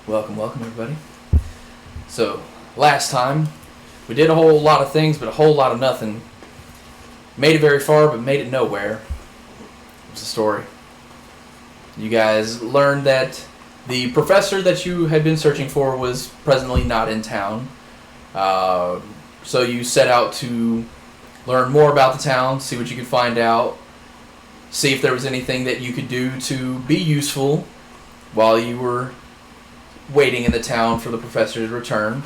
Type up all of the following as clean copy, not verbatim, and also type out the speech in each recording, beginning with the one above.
Welcome, everybody. So, last time, we did a whole lot of things, but a whole lot of nothing. Made it very far, but made it nowhere. What's the story? You guys learned that the professor that you had been searching for was presently not in town. So you set out to learn more about the town, see what you could find out, see if there was anything that you could do to be useful while you were waiting in the town for the professor to return.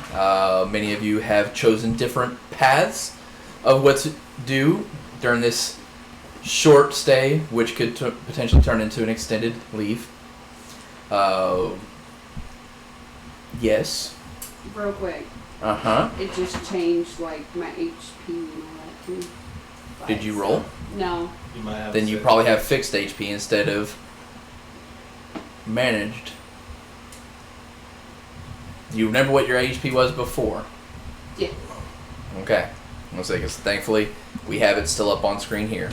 Many of you have chosen different paths of what to do during this short stay, which could potentially turn into an extended leave. Yes. Real quick. Uh-huh. It just changed like my HP and all that too. Did you roll? No. You might have Then you probably have fixed HP instead of managed. Do you remember what your HP was before? Yeah. Okay. I'll say, because thankfully we have it still up on screen here.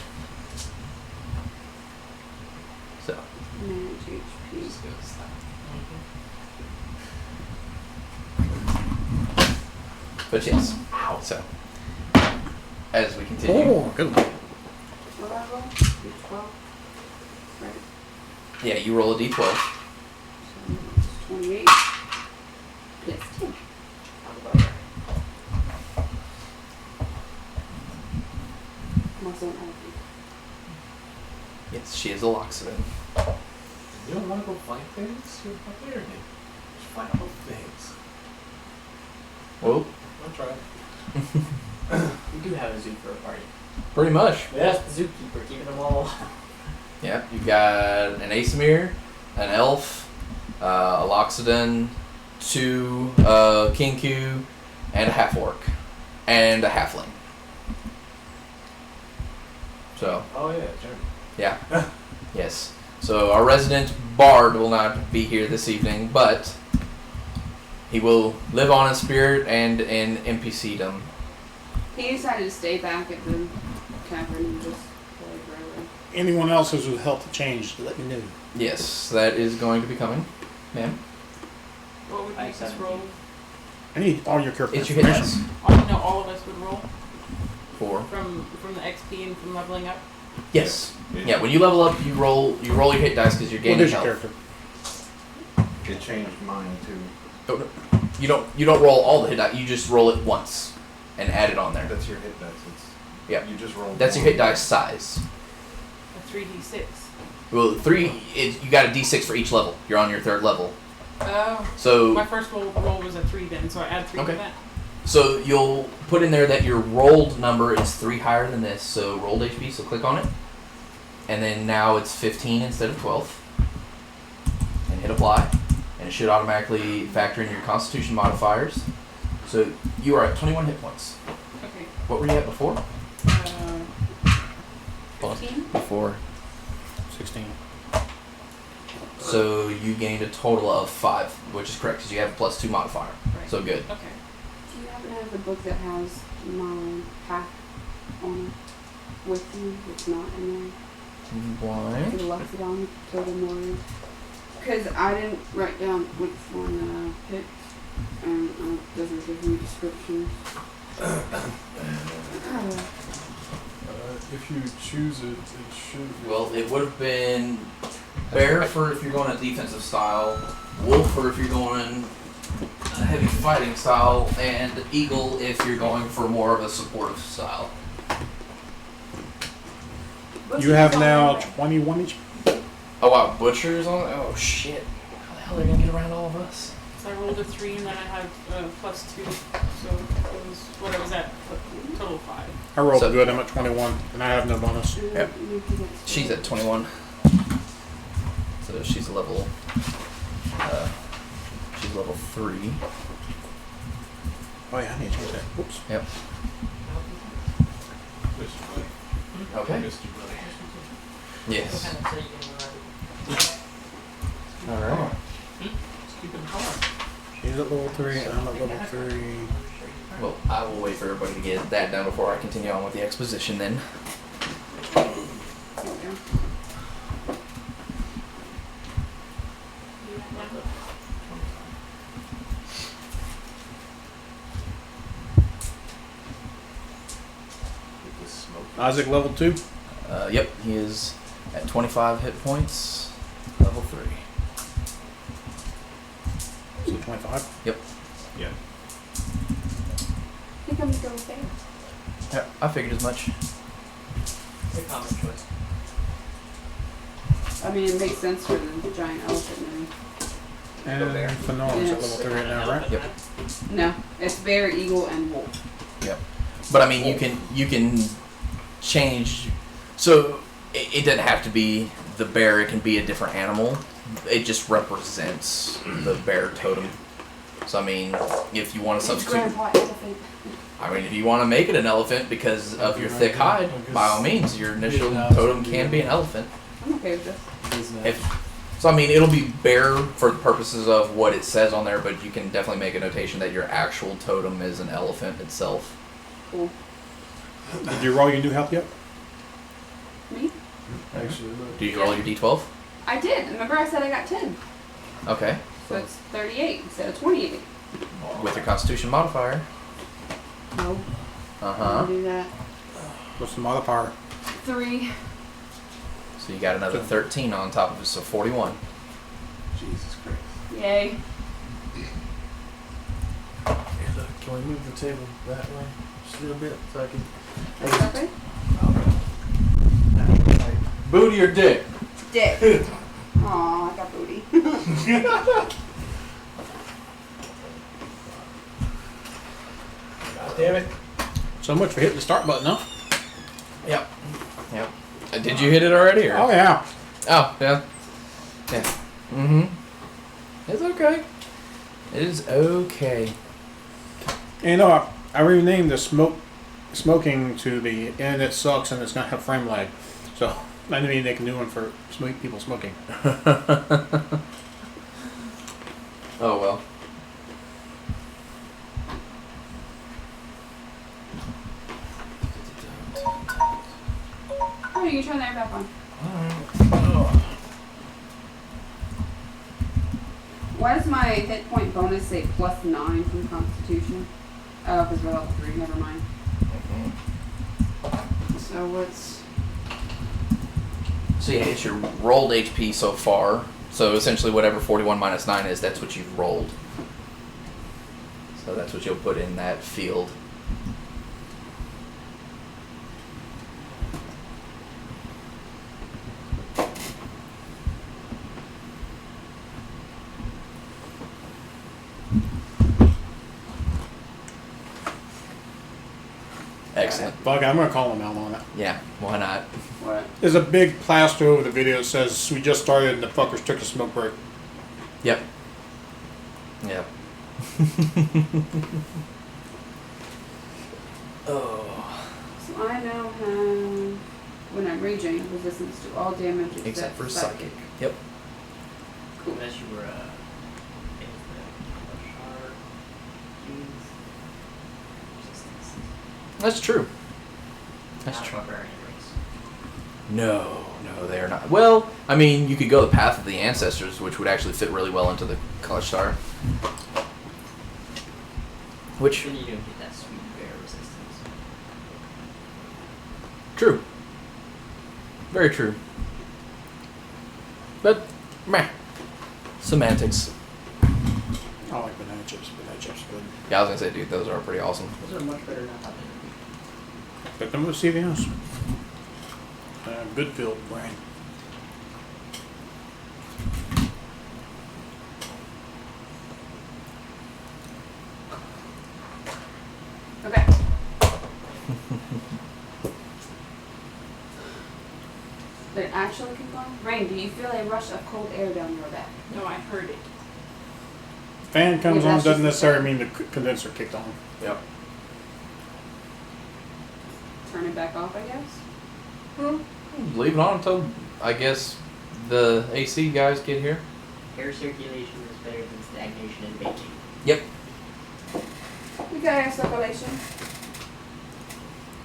So. Manage HP. But yes. So. As we continue. Oh, good one. What did I roll? D12. Right. Yeah, you roll a d12. So it's 28. Yes, 10. I'm also an elephant. Yes, she is a Loxodon. You don't want to go fight things? You're a barbarian. Just fight all things. Well, I'll try. We do have a zoo for a party. pretty much. We asked the zookeeper, keeping them all alive. Yeah, you've got an Asimir, an elf, a Loxodon, 2 Kinku, and a half-orc, and a halfling. So, Oh yeah, sure. yeah. Yes. So our resident bard will not be here this evening, but he will live on in spirit and in NPCdom. He decided to stay back at the cavern and just play forever. Anyone else who's with health change, let me know. Yes, that is going to be coming, ma'am. What would I make us accept roll? I need all your character It's your hit dice. No, all of us would roll 4. from the XP and from leveling up. Yes. Yeah, when you level up, you roll your hit dice because you're What gaining is your health. character? It changed mine too. You don't roll all the hit dice. You just roll it once and add it on there. That's your hit dice. It's, Yeah. You just roll. That's your hit dice size. A 3d6. Well, 3 is you got a d6 for each level. You're on your 3rd level. Oh. So My first roll was a 3 then, so I add 3 Okay. to that. So you'll put in there that your rolled number is 3 higher than this, so rolled HP, so click on it. And then now it's 15 instead of 12. And hit apply. And it should automatically factor in your constitution modifiers. So you are at 21 hit points. Okay. What were you at before? 15? Before. 16. So you gained a total of 5, which is correct, because you have a +2 modifier. Right. So good. Okay. Do you happen to have the book that has my path on it with you? It's not in there. Why? To the left on Total Warrior. Because I didn't write down which one that I picked, and it doesn't give me descriptions. If you choose it, it should. Well, it would have been Bear for if you're going a defensive style, Wolf for if you're going a heavy fighting style, and Eagle if you're going for more of a supportive style. You have now 21 each. Oh wow, Butcher's on? Oh shit. How the hell are they going to get around all of us? So I rolled a 3 and then I had +2. So it was what I was at, total 5. I rolled So- good. I'm at 21, and I have no bonus. Yep. She's at 21. So she's level, she's level 3. Oh yeah, I need to change that. Whoops. Yep. Okay. Yes. Alright. Keep it calm. She's at level 3, and I'm at level 3. Well, I will wait for everybody to get that done before I continue on with the exposition then. There we go. Isaac level 2. Yep, he is at 25 hit points, level 3. So 25. Yep. Yeah. Here comes Go Bear. Yeah, I figured as much. It's a common choice. I mean, it makes sense for the giant elephant movie. And bear. Fenar's at level 3 right now, right? Yep. No, it's bear, eagle, and wolf. But I mean, you can change. So it doesn't have to be the bear. It can be a different animal. It just represents the bear totem. So I mean, if you want to It's substitute, grandpa elephant. I mean, if you want to make it an elephant because of your thick hide, by all means, your initial totem can be an elephant. I'm okay with this. So I mean, it'll be bear for the purposes of what it says on there, but you can definitely make a notation that your actual totem is an elephant itself. Cool. Did you roll your new health yet? Me? Actually, look. Do you roll your d12? I did. Remember I said I got 10. Okay, So it's 38 instead of 28. with your Constitution modifier. No. Uh I huh. don't do that. What's the modifier? 3. So you got another 13 on top of it, so 41. Jesus Christ. Yay. Hey, look, can we move the table that way just a little bit so I can... That's okay? Booty or dick? Dick. Aw, I got booty. God damn it. So much for hitting the start button, huh? Yep. Yep. Did you hit it already? Or? Oh, yeah. Oh, yeah. Yeah. Mm-hmm. It's okay. It is okay. And you know, I renamed the smoking to the internet sucks and it's gonna have frame lag. So I need to make a new one for people smoking. Oh well. Oh, you can turn that back on. Why does my hit point bonus say +9 from Constitution? Oh, because we're level 3. Never mind. So what's... So yeah, it's your rolled HP so far. So essentially whatever 41 minus 9 is, that's what you've rolled. So that's what you'll put in that field. Excellent. Fuck it, I'm gonna call him out on it. Yeah, why not? What? There's a big plaster over the video that says we just started and the fuckers took a smoke break. Yep. Yep. Oh. So I now have, when I'm raging, resistance to all damage Except for psychic. Yep. Cool. Unless you were a shark, resistance. That's true. That's Not true. barbarian race. No, they are not. Well, I mean, you could go the path of the ancestors, which would actually fit really well into the Clutch Star. Which, Then you don't get that sweet bear resistance. true. Very true. But, meh. Semantics. I like banana chips. Banana chips are good. Yeah, I was gonna say, dude, those are pretty awesome. Those are much better than I thought they would be. But then we'll see the house. Goodfield brand. Okay. Did it actually keep going? Rain, do you feel a rush of cold air down your back? No, I heard it. Fan comes Yeah, on that's doesn't just- necessarily mean the condenser kicked on. Yep. Turn it back off, I guess. Leave it on until, I guess, the AC guys get here. Air circulation is better than stagnation and baking. Yep. We got air circulation.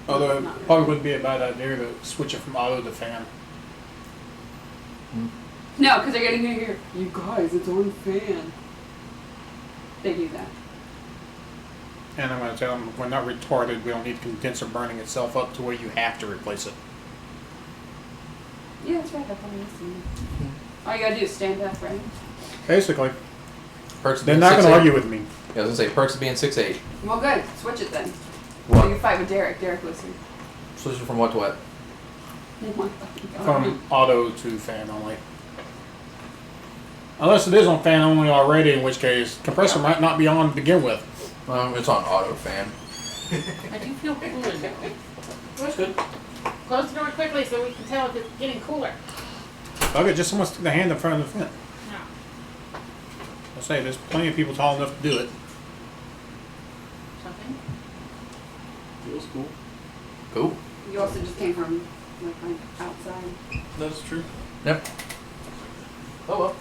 Although it Not really. probably wouldn't be a bad idea to switch it from auto to fan. No, because they're getting here. You guys, it's on fan. They do that. And I'm going to tell them, we're not retarded. We don't need the condenser burning itself up to where you have to replace it. Yeah, that's right. That's on this one. All you gotta do is stand up, right? Basically. Perks of They're being not going to 6'8". argue with me. Yeah, I was gonna say perks of being 6'8". Well, good. Switch it then. So What? you can fight with Derek. Derek, listen. Switching from what to what? Oh my fucking God. From auto to fan only. Unless it is on fan only already, in which case compressor might not be on to begin with. It's on auto fan. I do feel cooler now. That's good. Close the door quickly so we can tell if it's getting cooler. Okay, just someone stick the hand in front of the vent. No. I say there's plenty of people tall enough to do it. Something? Feels cool. Cool. You also just came from like outside. That's true. Yep. Oh well.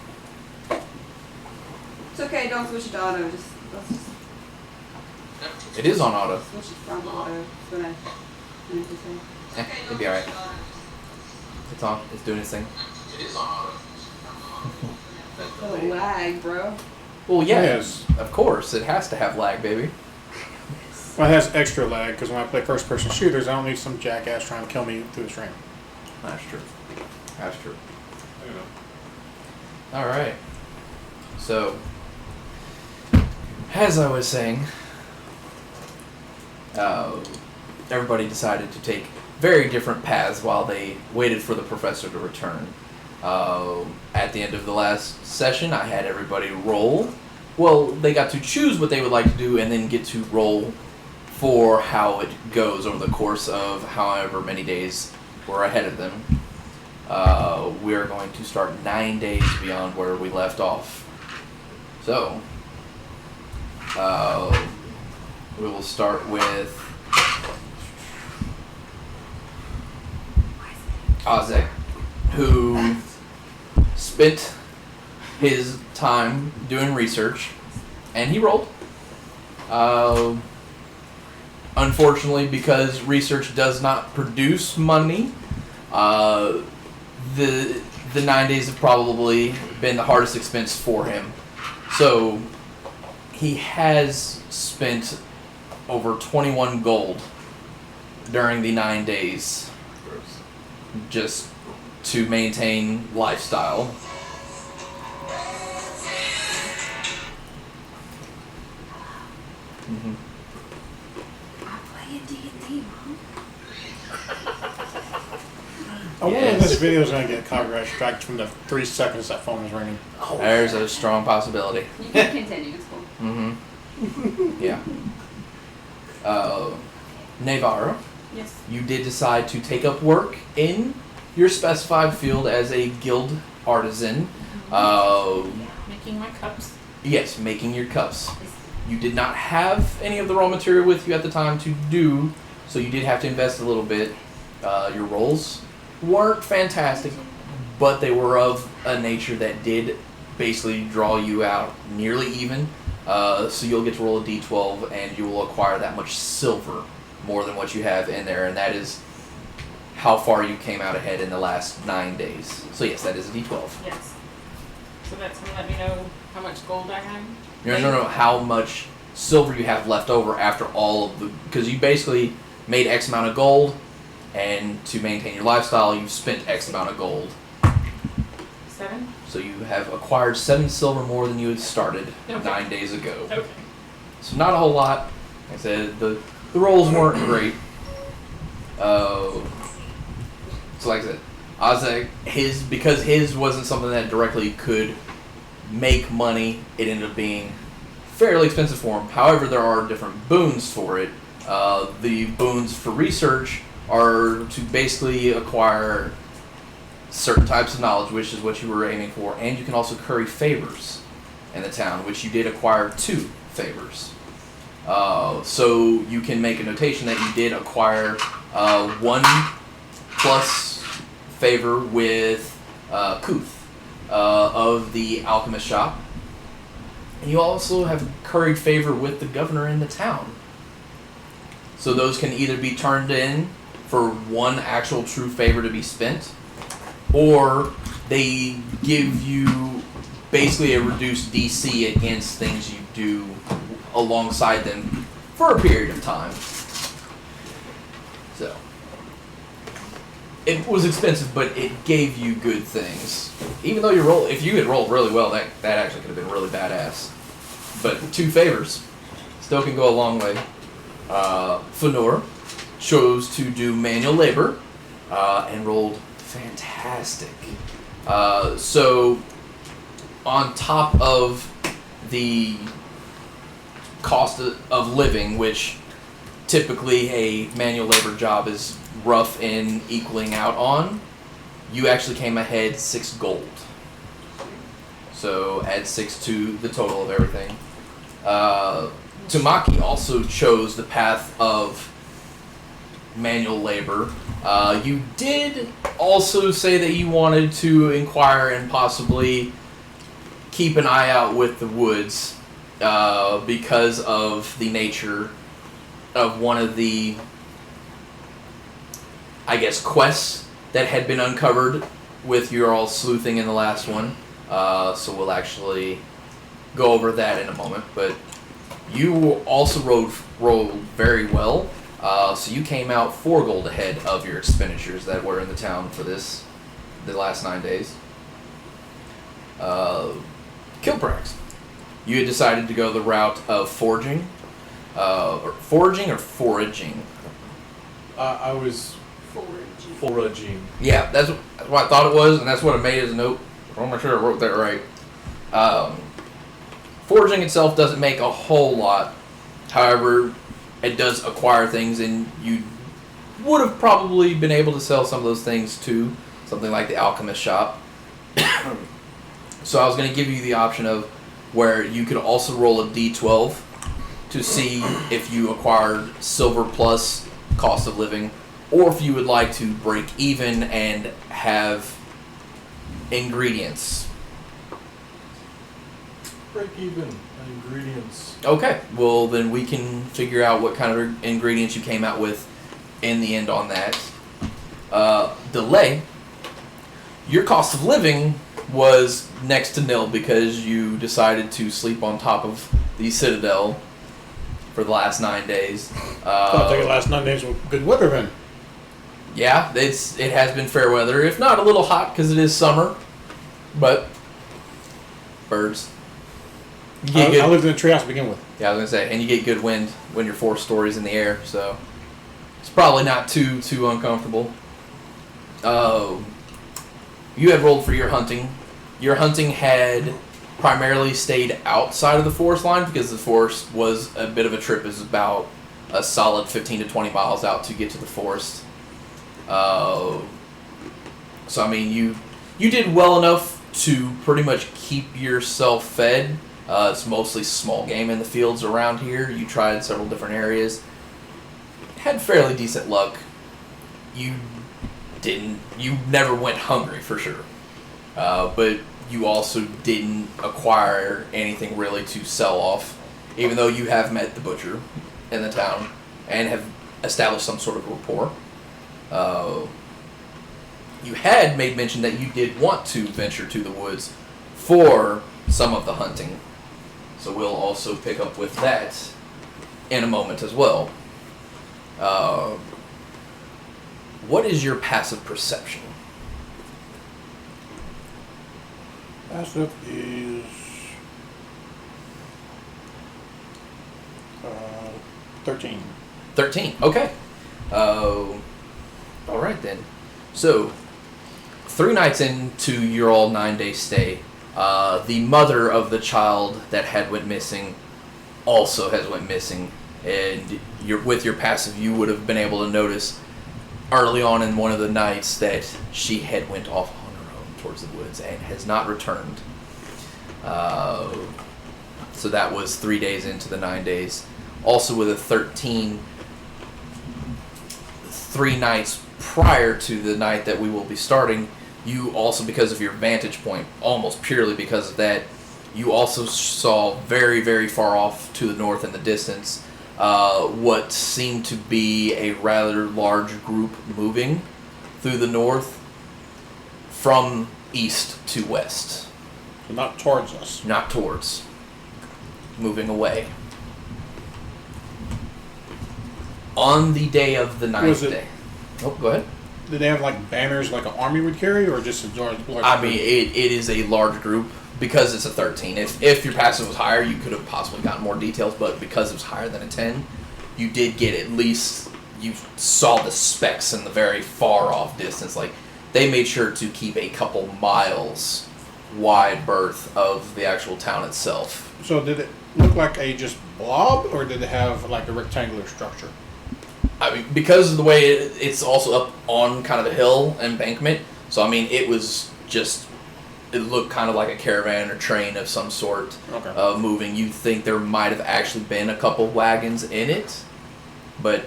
It's okay. Don't switch it to auto. Just let's just It is on auto. switch it from auto. That's what I meant to say. It'll be alright. It's on. It's doing its thing. Little lag, bro. Well, yeah. Yes. Of course, it has to have lag, baby. Well, it has extra lag because when I play first person shooters, I don't need some jackass trying to kill me through the stream. That's true. That's true. I don't know. All right. So, as I was saying, everybody decided to take very different paths while they waited for the professor to return. At the end of the last session, I had everybody roll. Well, they got to choose what they would like to do and then get to roll for how it goes over the course of however many days we're ahead of them. We're going to start 9 days beyond where we left off. So, we will start with Ozek, who spent his time doing research, and he rolled. Unfortunately, because research does not produce money, the 9 days have probably been the hardest expense for him. So he has spent over 21 gold during the 9 days just to maintain lifestyle. Mm-hmm. I play a D&D, Mom. I wonder if Yes. this video is going to get copyright strike from the 3 seconds that phone is ringing. There's a strong possibility. You can continue. It's cool. Mm-hmm. Yeah. Navarro, Yes. you did decide to take up work in your specified field as a guild artisan. Making my cups. Yes, making your cups. You did not have any of the raw material with you at the time to do, so you did have to invest a little bit. Your rolls weren't fantastic, but they were of a nature that did basically draw you out nearly even. So you'll get to roll a d12 and you will acquire that much silver more than what you have in there, and that is how far you came out ahead in the last 9 days. So yes, that is a d12. Yes. So that's gonna let me know how much gold I have. No, how much silver you have left over after all of the, because you basically made X amount of gold, and to maintain your lifestyle, you've spent X amount of gold. 7? So you have acquired 7 silver more than you had started Okay. 9 days ago. Okay. So not a whole lot. Like I said, the rolls weren't great. So like I said, Ozek, because his wasn't something that directly could make money, it ended up being fairly expensive for him. However, there are different boons for it. The boons for research are to basically acquire certain types of knowledge, which is what you were aiming for, and you can also curry favors in the town, which you did acquire 2 favors. So you can make a notation that you did acquire 1 plus favor with Kuth of the alchemist shop. And you also have curried favor with the governor in the town. So those can either be turned in for 1 actual true favor to be spent, or they give you basically a reduced DC against things you do alongside them for a period of time. So it was expensive, but it gave you good things. Even though if you had rolled really well, that actually could have been really badass. But 2 favors still can go a long way. Fëanor chose to do manual labor and rolled fantastic. So on top of the cost of living, which typically a manual labor job is rough in equaling out on, you actually came ahead 6 gold. So add 6 to the total of everything. Tamaki also chose the path of manual labor. You did also say that you wanted to inquire and possibly keep an eye out with the woods because of the nature of one of the, I guess, quests that had been uncovered with your all sleuthing in the last one. So we'll actually go over that in a moment. But you also rolled very well. So you came out 4 gold ahead of your expenditures that were in the town for the last 9 days. Kilprax, you had decided to go the route of foraging. Or foraging? I was foraging. Yeah, that's what I thought it was, and that's what I made as a note. I'm not sure I wrote that right. Foraging itself doesn't make a whole lot. However, it does acquire things, and you would have probably been able to sell some of those things to something like the alchemist shop. So I was going to give you the option of where you could also roll a d12 to see if you acquired silver plus cost of living, or if you would like to break even and have ingredients. Break even ingredients. Okay, well then we can figure out what kind of ingredients you came out with in the end on that. Delay. Your cost of living was next to nil because you decided to sleep on top of the Citadel for the last 9 days. I think the last 9 days were good weather then. Yeah, it has been fair weather. If not a little hot because it is summer, but birds. You get good. I lived in a treehouse to begin with. Yeah, I was gonna say, and you get good wind when you're 4 stories in the air, so it's probably not too uncomfortable. You had rolled for your hunting. Your hunting had primarily stayed outside of the forest line because the forest was a bit of a trip. It was about a solid 15 to 20 miles out to get to the forest. So I mean, you did well enough to pretty much keep yourself fed. It's mostly small game in the fields around here. You tried several different areas. Had fairly decent luck. You never went hungry for sure. But you also didn't acquire anything really to sell off, even though you have met the butcher in the town and have established some sort of rapport. You had made mention that you did want to venture to the woods for some of the hunting. So we'll also pick up with that in a moment as well. What is your passive perception? Passive is 13. 13. Okay. All right then. So 3 nights into your all 9-day stay, the mother of the child that had went missing also has went missing, and with your passive you would have been able to notice early on in one of the nights that she had went off on her own towards the woods and has not returned. So that was 3 days into the 9 days. Also with a 13, 3 nights prior to the night that we will be starting, you also, because of your vantage point, almost purely because of that, you also saw very, very far off to the north in the distance what seemed to be a rather large group moving through the north from east to west. So not towards us. Not towards. Moving away. On the day of the ninth Was it- day. Oh, go ahead. Did they have like banners like an army would carry, or just a large? I mean, it is a large group because it's a 13. If your passive was higher, you could have possibly gotten more details, but because it was higher than a 10, you did get at least, you saw the specks in the very far off distance. Like, they made sure to keep a couple miles wide berth of the actual town itself. So did it look like a just blob, or did it have like a rectangular structure? I mean, because of the way it's also up on kind of a hill embankment, so I mean, it was just, it looked kind of like a caravan or train of some sort Okay. moving. You'd think there might have actually been a couple wagons in it, but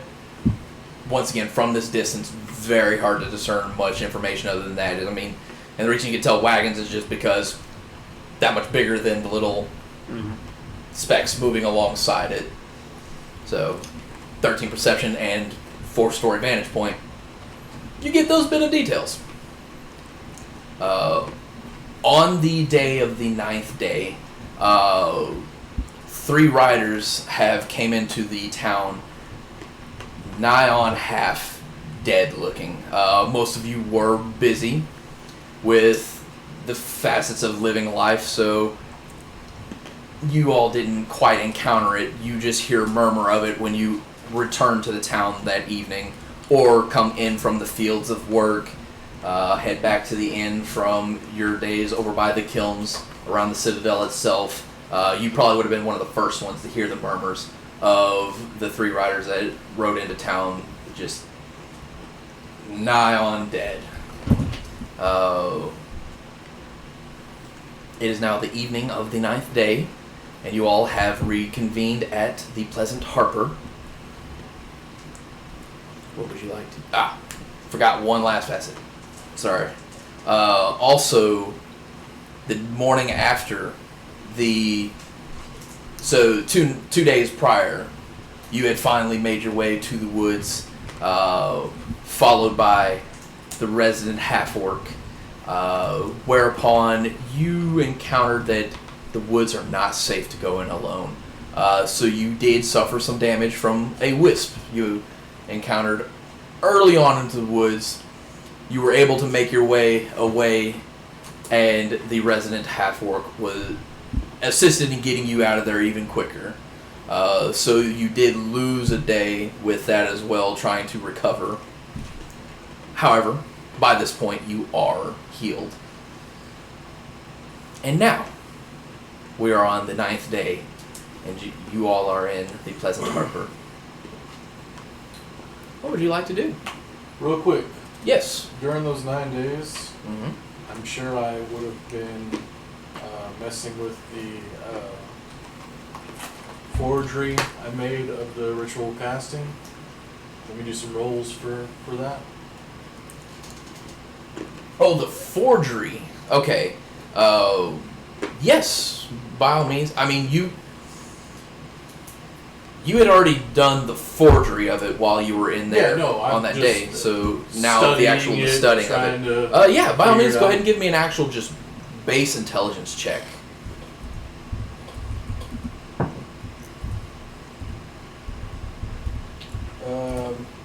once again, from this distance, very hard to discern much information other than that. I mean, and the reason you can tell wagons is just because that much bigger than the little specks moving alongside it. So, 13 perception and 4-story vantage point, you get those bit of details. On the day of the 9th day, 3 riders have came into the town nigh on half dead looking. Most of you were busy with the facets of living life, so you all didn't quite encounter it. You just hear murmur of it when you return to the town that evening, or come in from the fields of work, head back to the inn from your days over by the kilns around the citadel itself. You probably would have been one of the first ones to hear the murmurs of the 3 riders that rode into town just nigh on dead. It is now the evening of the 9th day, and you all have reconvened at the Pleasant Harper. What would you like to... forgot one last facet. Sorry. Also, the morning after, so two days prior, you had finally made your way to the woods, followed by the resident half-orc, whereupon you encountered that the woods are not safe to go in alone. So you did suffer some damage from a wisp you encountered early on into the woods. You were able to make your way away, and the resident half-orc was assisted in getting you out of there even quicker. So you did lose a day with that as well, trying to recover. However, by this point, you are healed. And now, we are on the 9th day, and you all are in the Pleasant Harper. What would you like to do? Real quick, Yes. during those 9 days, Mm-hmm. I'm sure I would have been messing with the forgery I made of the ritual casting. Let me do some rolls for that. Oh, the forgery. Okay. Yes, by all means. I mean, you had already done the forgery of it while you were in there on that day. So now the actual studying of it. Yeah, by all means, go ahead and give me an actual just base intelligence check.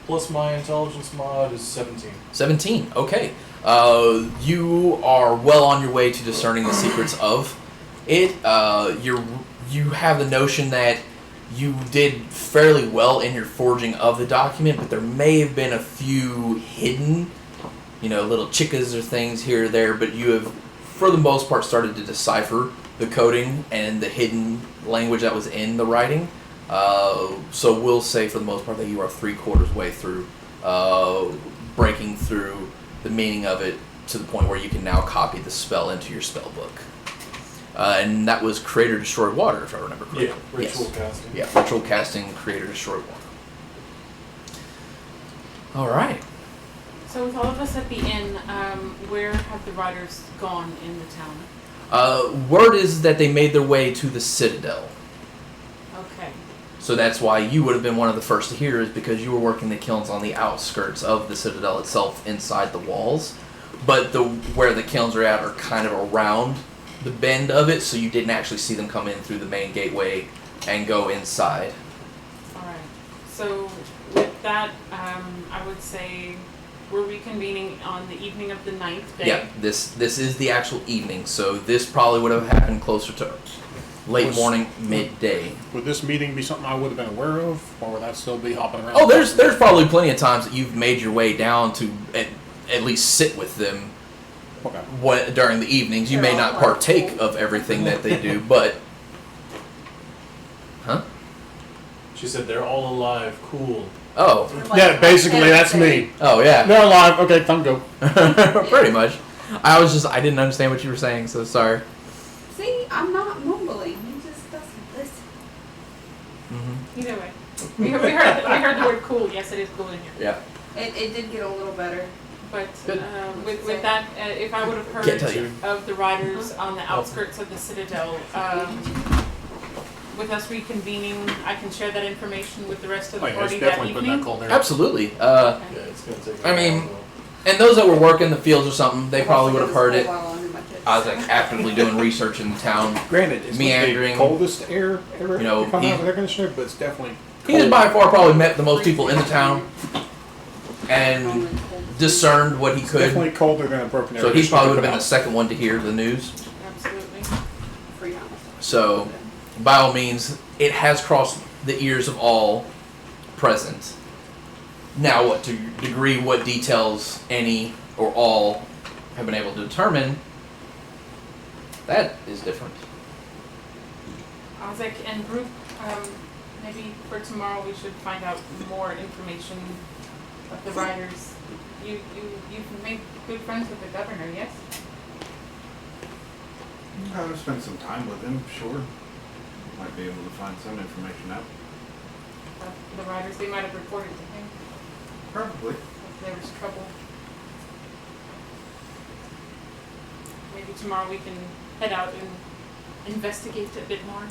Plus my intelligence mod is 17. 17. Okay. You are well on your way to discerning the secrets of it. You have the notion that you did fairly well in your forging of the document, but there may have been a few hidden, little chickas or things here or there, but you have, for the most part, started to decipher the coding and the hidden language that was in the writing. So we'll say, for the most part, that you are 3/4 way through breaking through the meaning of it to the point where you can now copy the spell into your spell book. And that was Create or Destroy Water, if I remember correctly. Yeah, ritual casting. Yeah, ritual casting, Create or Destroy Water. All right. So with all of us at the inn, where have the riders gone in the town? Word is that they made their way to the Citadel. Okay. So that's why you would have been one of the first to hear, is because you were working the kilns on the outskirts of the Citadel itself, inside the walls. But where the kilns are at are kind of around the bend of it, so you didn't actually see them come in through the main gateway and go inside. Alright. So with that, I would say we're reconvening on the evening of the 9th day. Yeah, this is the actual evening, so this probably would have happened closer to late morning, midday. Would this meeting be something I would have been aware of, or would I still be hopping around? Oh, there's probably plenty of times that you've made your way down to at least sit with them Okay. during the evenings. You may They're all not like partake cool. of everything that they do, but She said they're all alive, cool. oh, Yeah, basically that's me. oh yeah, They're alive. Okay, time to go. pretty much. I didn't understand what you were saying, so sorry. See, I'm not mumbling. He just doesn't listen. Mm-hmm. Either way. We heard the word cool. Yes, it is cool in here. Yeah. It did get a little better. But Good. with that, if I would have heard Can't tell you. of the riders on the outskirts of the Citadel, with us reconvening, I can share that information with the rest of the Oh, yeah, party it's that definitely putting that evening. call there. Absolutely. Yeah, it's gonna take. I mean, and those that were working the fields or something, they probably would have heard it. I was like actively doing research in the town. Granted, it's Meandering. not the coldest air ever You know, to come he- out of the air conditioner, but it's definitely. He has by far probably met the most people in the town and discerned what he It's could. definitely colder than a broken air So he probably would have been the conditioner second one to hear the news. Absolutely. So, by all means, it has crossed the ears of all present. Now, what degree, what details, any or all, have been able to determine, that is different. Ozek and group, maybe for tomorrow we should find out more information of the riders. You've made good friends with the governor, yes? I've spent some time with him, sure. Might be able to find some information out. The riders, they might have reported to him Probably. if there was trouble. Maybe tomorrow we can head out and investigate a bit more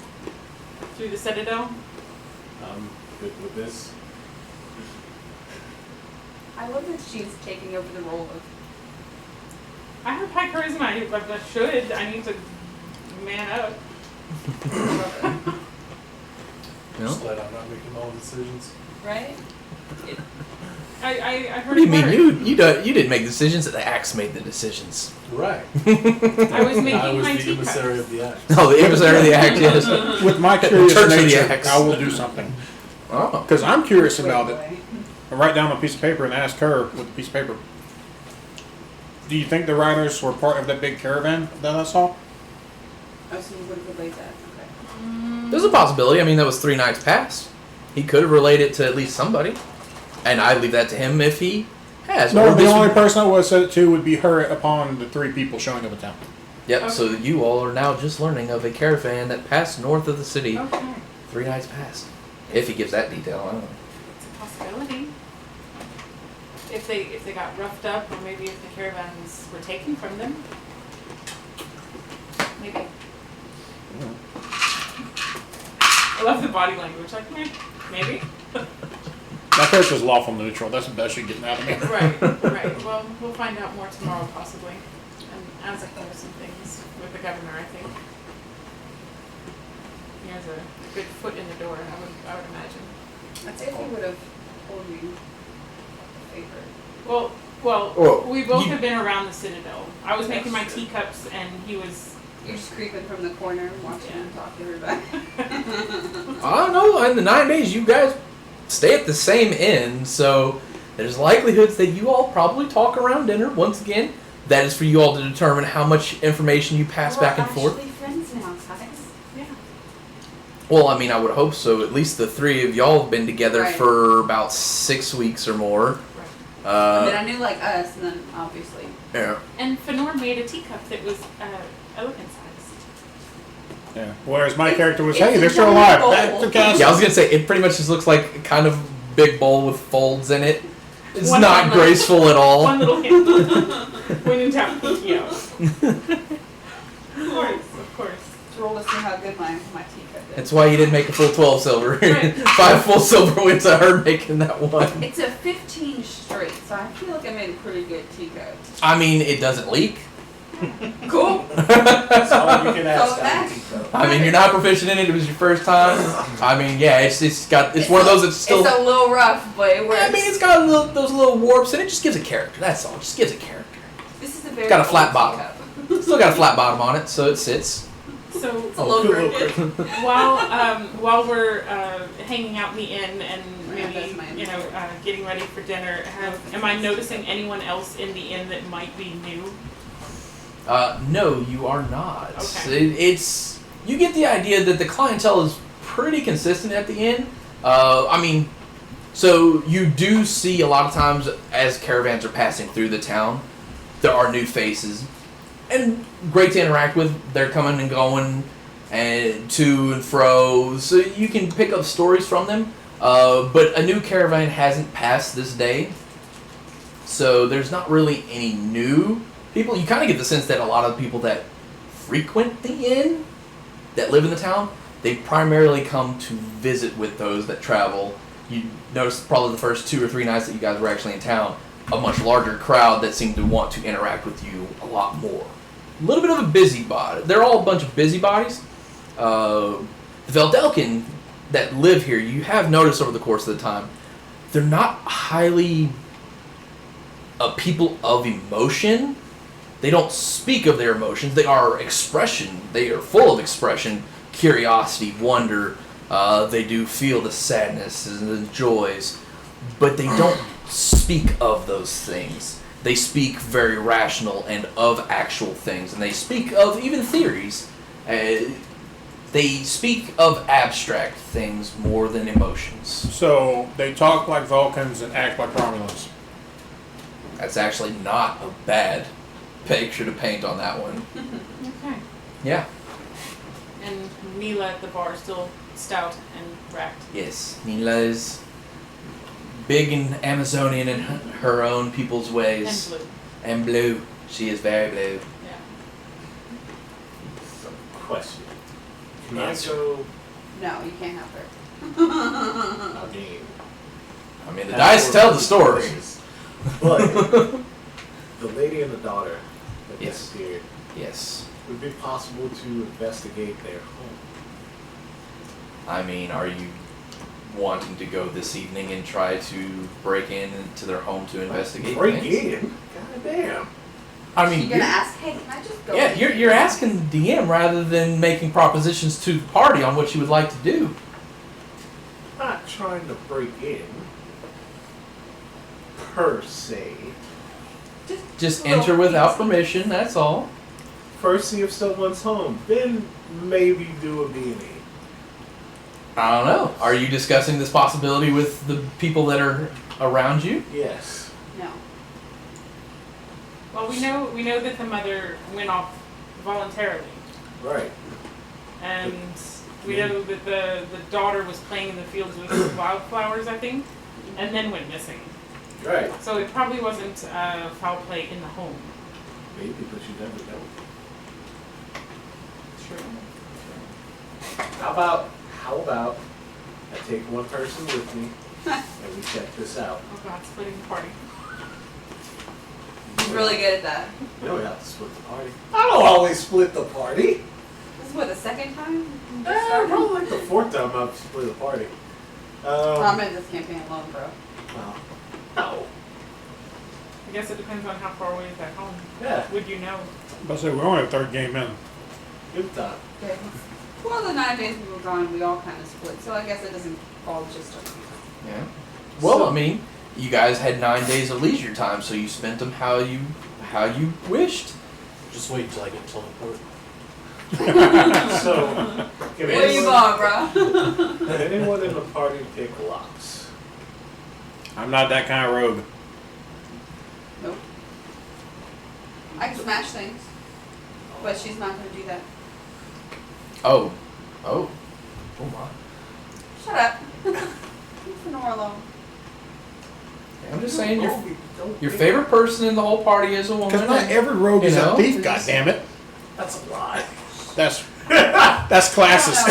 through the Citadel. I'm good with this. I love that she's taking over the role of. I have high charisma. I should. I need to man up. Just glad I'm not making all the decisions. Right? I heard What do you mean? word. You didn't make decisions. The Axe made the decisions. Right. I was making I was my the teacups. emissary of the act. Oh, the emissary of the Axe, yes. With my curious Church of the nature, Axe. I will do something. Oh. Because I'm curious about it. I write down a piece of paper and ask her with the piece of paper. Do you think the riders were part of that big caravan that I saw? Oh, so you would have relayed that. Okay. There's a possibility. I mean, that was 3 nights past. He could have related to at least somebody. And I leave that to him if he has. No, Or the this only would- person I would have said it to would be her upon the 3 people showing up in town. Yep, so you all are now just learning of a caravan that passed north of the city Okay. 3 nights past. If he gives that detail, I don't know. It's a possibility. If they got roughed up, or maybe if the caravans were taken from them. Maybe. I love the body language. Like, maybe. My character's lawful neutral. That's the best you're getting out of me. Right. Right. Well, we'll find out more tomorrow, possibly. And as I know some things with the governor, I think he has a good foot in the door. I would imagine. I'd say if he would have told you a favor. Well, we both you- have been around the Citadel. I was making my teacups, and he was. You're just creeping from the corner, watching him talk to everybody. I don't know. In the 9 days, you guys stay at the same inn, so there's likelihoods that you all probably talk around dinner. Once again, that is for you all to determine how much information you pass back and forth. We're actually friends now, guys. Yeah. Well, I mean, I would hope so. At least the 3 of y'all have been together Right. for about 6 weeks or more. I mean, I knew like us, and then obviously. Yeah. And Fenor made a teacup that was elephant sized. Yeah. Whereas my It's- character was, it's hey, a they're still giant alive. bowl. Back to castle. Yeah, I was gonna say it pretty much just looks like a kind of big bowl with folds in it. It's One not handle. graceful at all. One little handle. When in town, pinky out. Of course. To roll to see how good my teacup is. That's why you didn't make a full 12 silver. Right. 5 full silver wins I heard making that one. It's a 15 straight, so I feel like I made a pretty good teacup. I mean, it doesn't leak. Cool. That's all you can So ask. that, I mean, you're not proficient in it. It was your first time. I mean, yeah, it's one of those that's still. It's a little rough, but it works. I mean, it's got those little warps, and it just gives a character. That's all. It just gives a character. This is a very Got a flat old bottom. teacup. Still got a flat bottom on it, so it sits. So It's a little crooked. while we're hanging out in the inn and Yeah, that's maybe my getting ready for dinner, am I noticing anyone else in the inn that might be new? No, you are not. Okay. It's you get the idea that the clientele is pretty consistent at the inn. I mean, so you do see a lot of times as caravans are passing through the town, there are new faces, and great to interact with. They're coming and going, and to and fro, so you can pick up stories from them. But a new caravan hasn't passed this day, so there's not really any new people. You kind of get the sense that a lot of people that frequent the inn, that live in the town, they primarily come to visit with those that travel. You notice probably the first 2 or 3 nights that you guys were actually in town, a much larger crowd that seemed to want to interact with you a lot more. A little bit of a busybody. They're all a bunch of busybodies. The Veldelkin that live here, you have noticed over the course of the time, they're not highly people of emotion. They don't speak of their emotions. They are expression. They are full of expression, curiosity, wonder. They do feel the sadness and the joys, but they don't speak of those things. They speak very rational and of actual things, and they speak of even theories. They speak of abstract things more than emotions. So they talk like Vulcans and act like Romulans. That's actually not a bad picture to paint on that one. Okay. Yeah. And Mila at the bar is still stout and wrapped. Yes, Nila is big and Amazonian in her own people's And ways. blue. And blue. She is very blue. Yeah. So, question. Can Yes. I go? No, you can't have her. Oh, damn. I mean, the dice tell the story. But the lady and the daughter that Yes. disappeared, Yes. would it be possible to investigate their home? I mean, are you wanting to go this evening and try to break into their home to investigate Break things? in? God damn. I mean, You're gonna ask, hey, can I just go? yeah, you're asking DM rather than making propositions to the party on what you would like to do. I'm not trying to break in, per se. Just a little enter without fancy. permission, that's all. First see if someone's home, then maybe do a B&E. I don't know. Are you discussing this possibility with the people that are around you? Yes. No. Well, we know that the mother went off voluntarily, Right. and we know that the daughter was playing in the fields with wildflowers, I think, and then went missing. Right. So it probably wasn't foul play in the home. Maybe, but you never know. True. How about I take one person with me and we check this out. Oh God, splitting the party. He's really good at that. You don't have to split the party. I don't always split the party. This is what, the second time? Probably like the 4th time I've split the party. I'm in this campaign alone, bro. Well, no. I guess it depends on how far away is that home. Yeah, Would you know? But say we're only a third game in. good time. Okay. Well, the 9 days we were gone, we all kind of split, so I guess it doesn't all just on you. Yeah. Well, So- I mean, you guys had 9 days of leisure time, so you spent them how you wished. Just wait until I get teleported. So, can Where you anyone, going, bro? can anyone in the party pick locks? I'm not that kind of rogue. Nope. I can smash things, but she's not gonna do that. Oh. Oh. Oh my. Shut up. Leave Fenora alone. I'm just saying, Don't your pick- favorite person in the whole party is a woman. Because not every rogue You is know? a thief, goddammit. That's a lie. That's classist.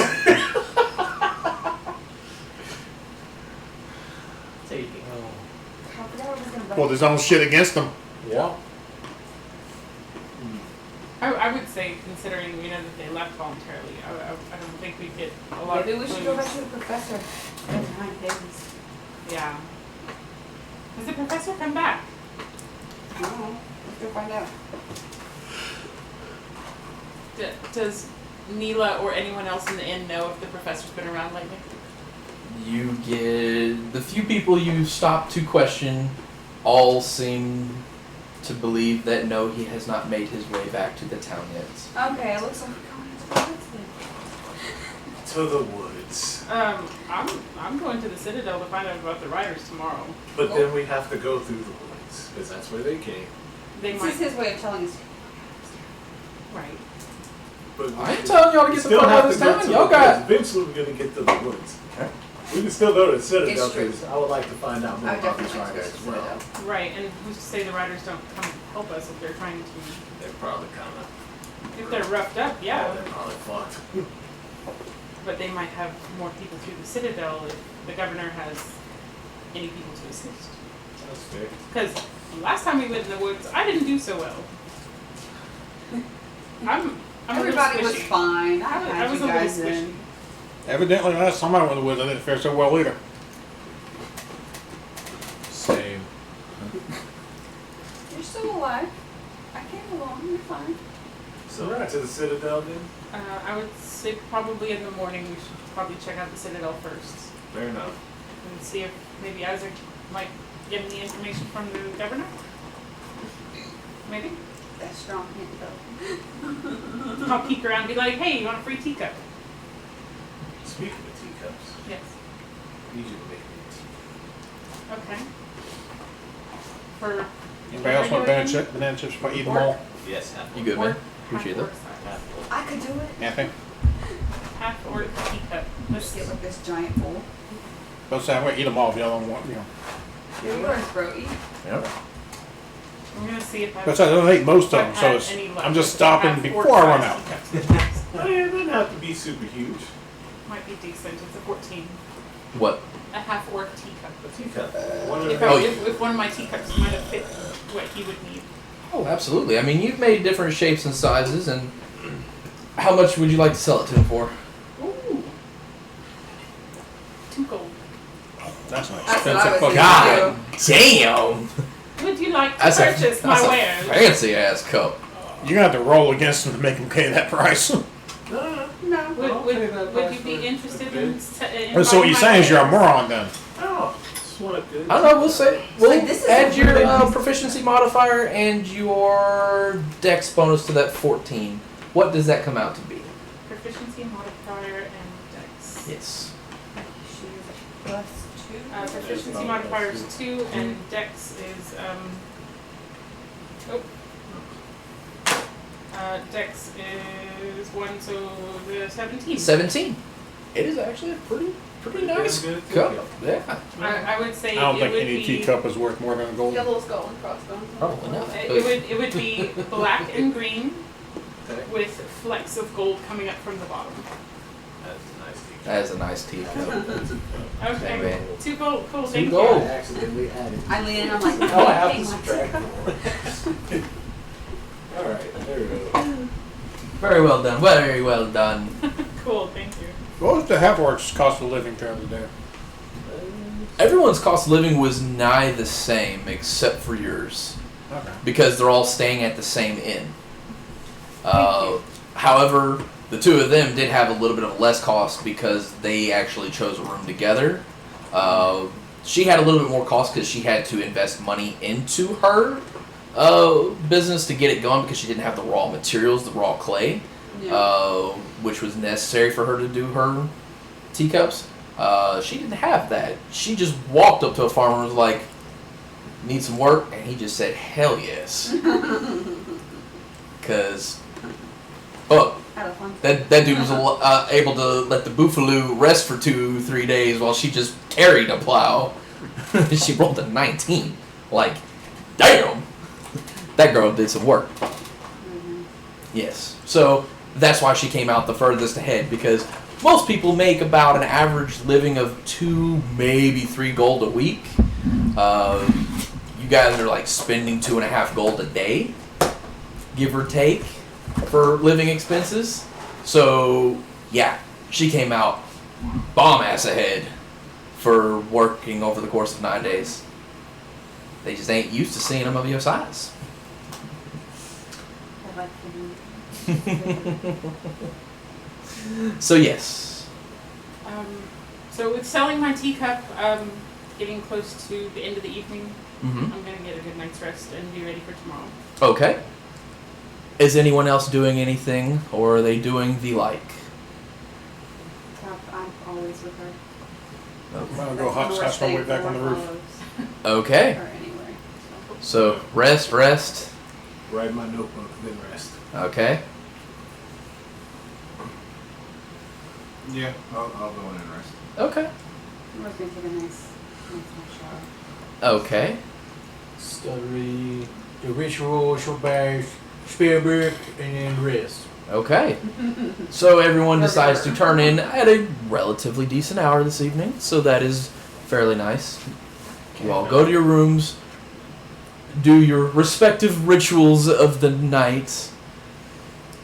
Taking. I forgot what I was gonna Well, there's own shit against them. Yeah. I would say, considering that they left voluntarily, I think we'd get a lot Maybe of we should clues. go back to the professor. That's 9 days. Yeah. Has the professor come back? I don't know. Let's go find out. Does Neela or anyone else in the inn know if the professor's been around lately? You get the few people you stop to question all seem to believe that no, he has not made his way back to the town yet. Okay, it looks like we're going into the woods then. To the woods. I'm going to the Citadel to find out about the riders tomorrow. But then we have to go through the woods, because that's where they came. They This might. is his way of telling us. Right. But I ain't telling y'all to we get the still fuck out have of to this go town. to Y'all the got. woods. Eventually we're going to get to the woods. Okay. We can still go to the Citadel, It's true. because I would like to find out more I about definitely these like riders to as well. Right, and who's to say the riders don't come help us if they're trying to. They're probably kind of, If they're roughed up, yeah. they're probably fucked. But they might have more people through the Citadel if the governor has any people to assist. That's fair. Because last time we went in the woods, I didn't do so well. I'm Everybody a little was squishy. fine. I I had was you a little guys squishy. in. Evidently, last time I went to the woods, I didn't fare so well either. Same. You're still alive. I came along. You're fine. So right to the Citadel then? I would say probably in the morning we should probably check out the Citadel first Fair enough. and see if maybe Isaac might get any information from the governor. Maybe. That's strong hint though. I'll peek around and be like, hey, you want a free teacup? Speaking of teacups, Yes. I need you to make me a teacup. Okay. For Anybody else want banana chips if I eat them all? Yes, half. You good, man? Appreciate that. I could do it. Anthony? Half or teacup. Let's get like this giant bowl. Both say I'm going to eat them all if y'all don't want, You're yours, bro. Eat. Yep. I'm gonna see if I. But I don't eat most of them, I've so had it's, any luck I'm just with stopping half before fork I run size out. teacups. Oh yeah, it doesn't have to be super huge. Might be decent. It's a 14. What? A half orc teacup. A teacup. One If, of Oh, if one of my teacups might have fit what he would need. Oh, absolutely. I mean, you've made different shapes and sizes, and how much would you like to sell it to him for? Ooh. 2 gold. That's an That's what I expensive was fucking thinking. God damn! Would you like to That's purchase my a wares? fancy ass cup. You're going to have to roll against them to make them pay that price. No. No. I'll Would, pay that would price you be for interested the in, bid. So what you're saying is you're a moron then. Oh, just want a good. I don't know. We'll say we'll Like, this is add a your really- proficiency modifier and your dex bonus to that 14. What does that come out to be? Proficiency modifier and dex. Yes. She's a +2. Proficiency modifier is 2 and dex is dex is 1, so the 17. 17. It is actually a pretty nice Good cup. teacup. Yeah. I would say I don't it think would any be teacup is worth more than a gold. Got a little skull and crossbones. Probably not. it would be black and green Okay. with flecks of gold coming up from the bottom. That's a nice teacup. That is a nice teacup. Okay. Man. 2 gold. Cool. 2 Thank gold. I accidentally added. I lean in. I'm like, Now I have hey, to my subtract teacup. more. Alright, there we go. Very well done. Very well done. Cool. Thank you. What was the half-orc's cost of living the other day? Everyone's cost of living was nigh the same except for yours Okay. because they're all staying at the same inn. However, the two of them did have a little bit of less cost because they actually chose a room together. She had a little bit more cost because she had to invest money into her business to get it going because she didn't have the raw materials, the raw clay, Yeah. which was necessary for her to do her teacups. She didn't have that. She just walked up to a farmer and was like, "Need some work?" And he just said, "Hell yes." Because, oh, Had a fun. that dude was able to let the Boofaloo rest for 2-3 days while she just carried a plow. She rolled a 19. Like, damn! That girl did some work. Mm-hmm. Yes. So that's why she came out the furthest ahead because most people make about an average living of 2, maybe 3 gold a week. You guys are like spending 2.5 gold a day, give or take, for living expenses. So yeah, she came out bomb ass ahead for working over the course of 9 days. They just ain't used to seeing them of your size. I like the So yes. So with selling my teacup, getting close to the end of the evening, Mm-hmm. I'm gonna get a good night's rest and be ready for tomorrow. Okay. Is anyone else doing anything, or are they doing the like? I'm always with her. Okay. I'll go hopscotch my way back on the roof. Okay. Or anyway. So rest. Write my notebook, then rest. Okay. Yeah, I'll go in and rest. Okay. I'm just gonna take a nice shower. Okay. Study, the ritual, short bath, spare brick, and then rest. Okay. So everyone decides to turn in at a relatively decent hour this evening, so that is fairly nice. You all go to your rooms, do your respective rituals of the night,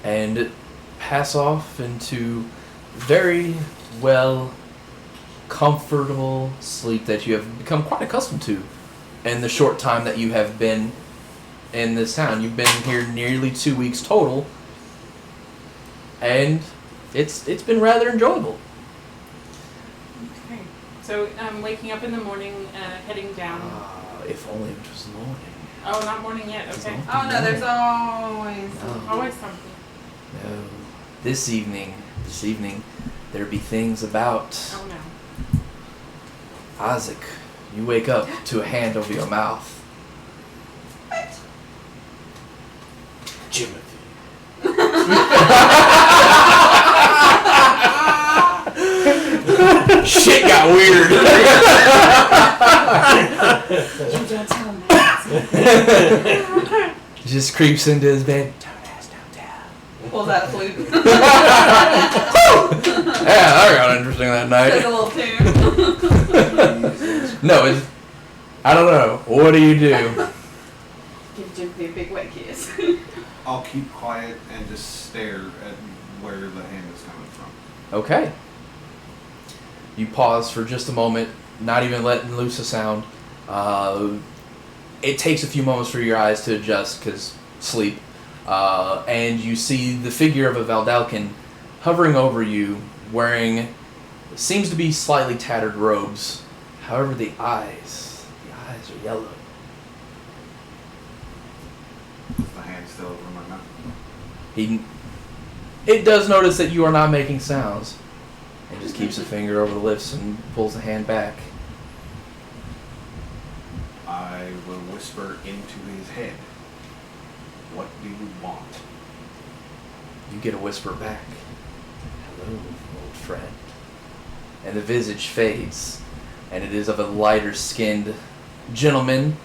and pass off into very well comfortable sleep that you have become quite accustomed to in the short time that you have been in this town. You've been here nearly 2 weeks total, and it's been rather enjoyable. Okay. So waking up in the morning, heading down. If only it was morning. Oh, not morning yet. Okay. Oh no, there's always. No. Always something. No. This evening, there be things about Oh no. Isaac. You wake up to a hand over your mouth. Timothy. Shit got weird. You don't tell me. Just creeps into his bed. Pulls out a flute. Yeah, that got interesting that Says a night. little tune. No, it's, I don't know. What do you do? Give Jimmy a big wet kiss. I'll keep quiet and just stare at where the hand is coming from. Okay. You pause for just a moment, not even letting loose a sound. It takes a few moments for your eyes to adjust because sleep. And you see the figure of a Valdalkin hovering over you, wearing seems to be slightly tattered robes. However, the eyes are yellow. Is the hand still over my mouth? It does notice that you are not making sounds, and just keeps a finger over the lips and pulls the hand back. I will whisper into his head. What do you want? You get a whisper back. Hello, old friend. And the visage fades, and it is of a lighter-skinned gentleman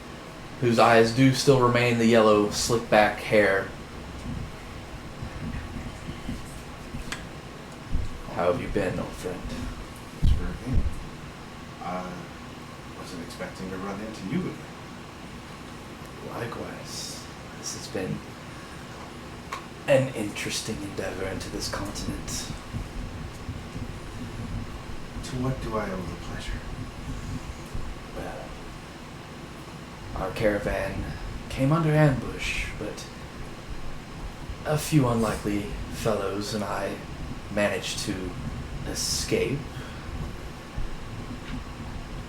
whose eyes do still remain the yellow, slick-back hair. How have you been, old friend? Whisper again. I wasn't expecting to run into you again. Likewise. This has been an interesting endeavor into this continent. To what do I owe the pleasure? Well, our caravan came under ambush, but a few unlikely fellows and I managed to escape.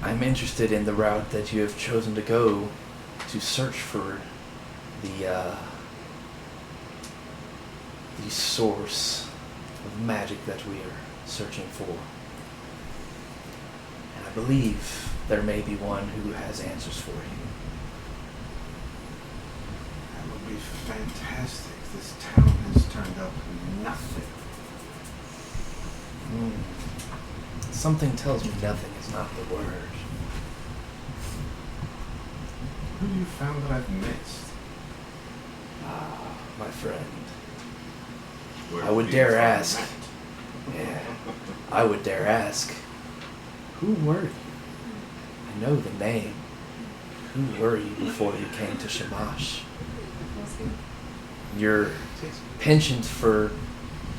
I'm interested in the route that you have chosen to go to search for the source of magic that we are searching for. And I believe there may be one who has answers for you. That would be fantastic. This town has turned up nothing. Something tells me nothing is not the word. Who have you found that I've missed? Ah, my friend. Where I would have dare you found ask. that? Yeah, I would dare ask. Who were you? I know the name. Who were you before you came to Shamash? Your penchant for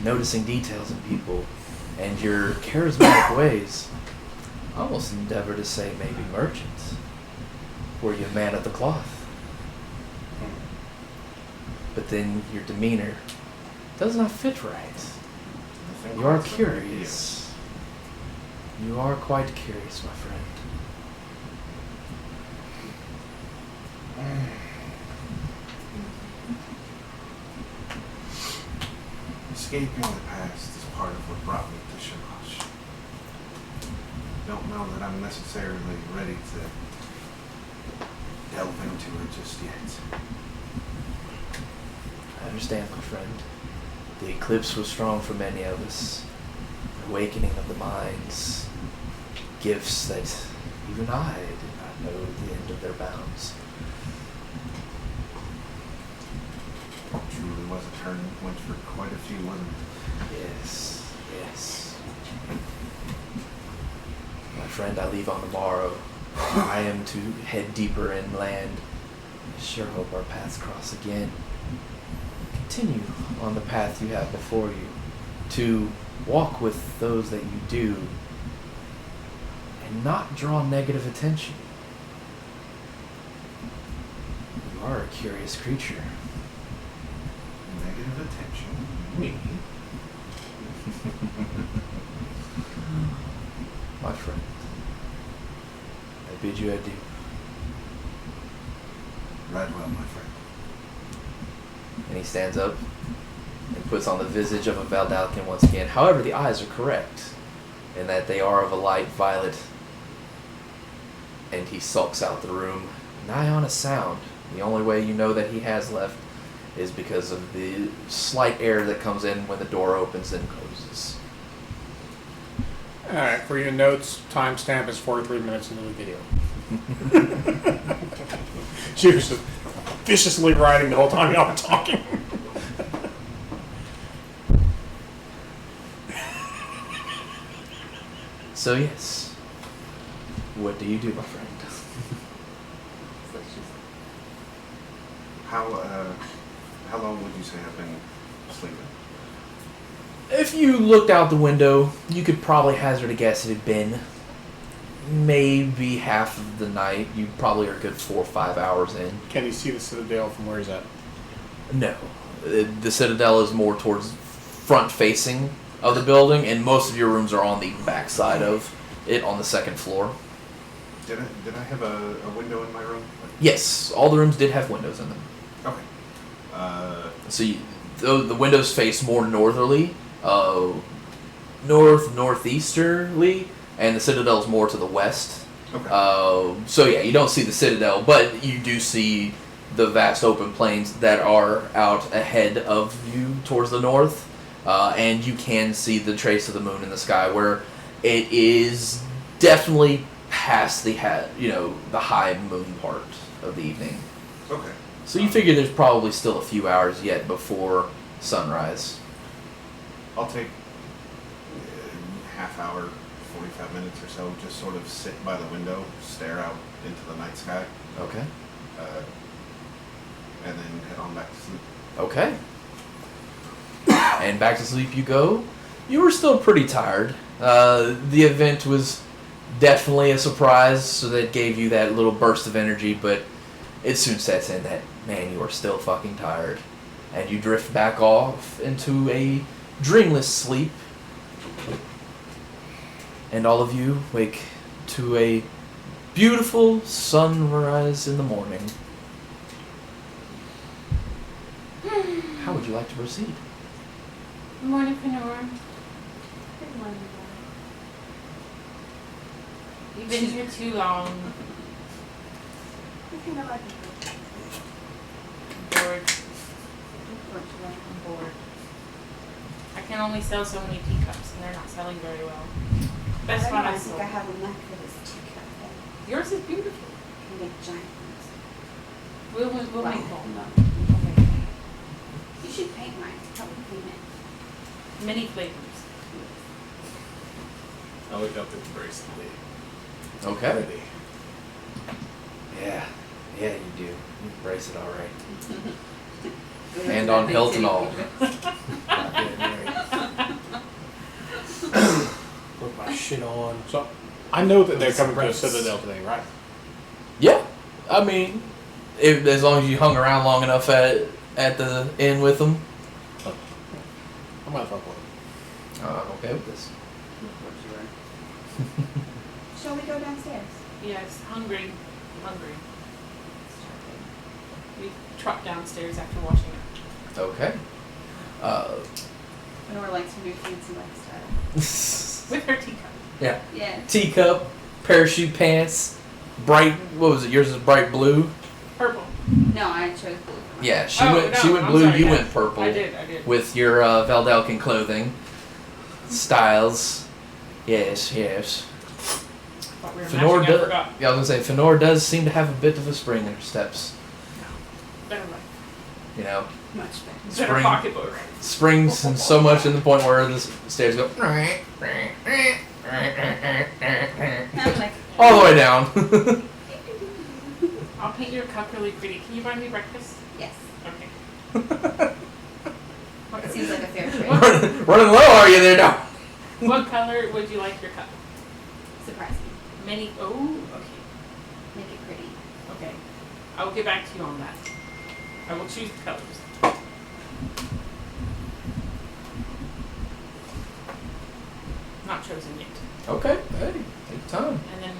noticing details in people and your charismatic ways, I almost endeavor to say maybe merchant. Were you a man of the cloth? But then your demeanor does not fit right. I think You are that's what it is. curious. You are quite curious, my friend. Escaping the past is part of what brought me to Shamash. Don't know that I'm necessarily ready to delve into it just yet. I understand, my friend. The eclipse was strong for many of us. An awakening of the minds. Gifts that even I did not know the end of their bounds. Truly was a turning point for quite a few, wasn't it? Yes, yes. My friend, I leave on the morrow. I am to head deeper inland. I sure hope our paths cross again. Continue on the path you have before you, to walk with those that you do, and not draw negative attention. You are a curious creature. Negative attention. Me. My friend, I bid you adieu. Right well, my friend. And he stands up and puts on the visage of a Valdalkin once again. However, the eyes are correct, in that they are of a light violet. And he sulks out the room, nigh on a sound. The only way you know that he has left is because of the slight air that comes in when the door opens and closes. Alright, for your notes, timestamp is 43 minutes into the video. She was just viciously writing the whole time y'all were talking. So yes, what do you do, my friend? So it's just How long would you say I've been sleeping? If you looked out the window, you could probably hazard a guess it had been maybe half of the night. You probably are a good 4 or 5 hours in. Can you see the Citadel from where he's at? No. The Citadel is more towards front facing of the building, and most of your rooms are on the back side of it on the second floor. Did I have a window in my room? Yes, all the rooms did have windows in them. Okay. So the windows face more northerly, northeasterly, and the Citadel's more to the west. Okay. So yeah, you don't see the Citadel, but you do see the vast open plains that are out ahead of you towards the north, and you can see the trace of the moon in the sky, where it is definitely past the the high moon part of the evening. Okay. So you figure there's probably still a few hours yet before sunrise. I'll take half hour, 45 minutes or so, just sort of sit by the window, stare out into the night sky, Okay. and then head on back to sleep. Okay. And back to sleep you go. You were still pretty tired. The event was definitely a surprise, so that gave you that little burst of energy, but it soon sets in that, man, you are still fucking tired. And you drift back off into a dreamless sleep. And all of you wake to a beautiful sunrise in the morning. How would you like to proceed? good morning, Fenora. Good morning, You've been here too long. I think I like it. Bored. Unfortunately. I'm bored. I can only sell so many teacups, and they're not selling very well. Best one I I think sold. I have enough for this teacup thing. Yours is beautiful. I can make giant ones. We'll Wow. make one. No. Okay. You should paint mine. Help me paint it. Many flavors. I look up at the bracelet. Okay. Ready. Yeah, you do. You embrace it all right. Good. And on Hilton all. Not getting married. shit on. So I know that they're It's coming to breakfast. Citadel today, right? Yeah, I mean, as long as you hung around long enough at the inn with them. I'm gonna fuck with them. I'm okay with this. Shall we go downstairs? Yes, hungry. We trot downstairs after washing up. Okay. Nora likes to do fancy lifestyle. With her teacup. Yeah. Yeah. Teacup, parachute pants, bright. What was it? Yours is bright blue. Purple. No, I chose blue. Yeah, she Oh, went. no, She went I'm blue. sorry, You yeah. went purple. I did. With your Valdelkin clothing, styles. Yes. Thought we were Fenor matching, I does. forgot. Yeah, I was gonna say Fenor does seem to have a bit of a spring in her steps. Better life. You know, Much better. Better Spring. pocketbook. springs and so much in the point where the stairs go I'm like, all the way down. I'll paint your cup really pretty. Can you buy me breakfast? yes. Okay. It seems like a fair trade. Running low, are you there now? What color would you like your cup? Surprise me. Many. Oh, okay. Make it pretty. Okay. I will get back to you on that. I will choose the colors. Not chosen yet. Okay, hey, take time. And then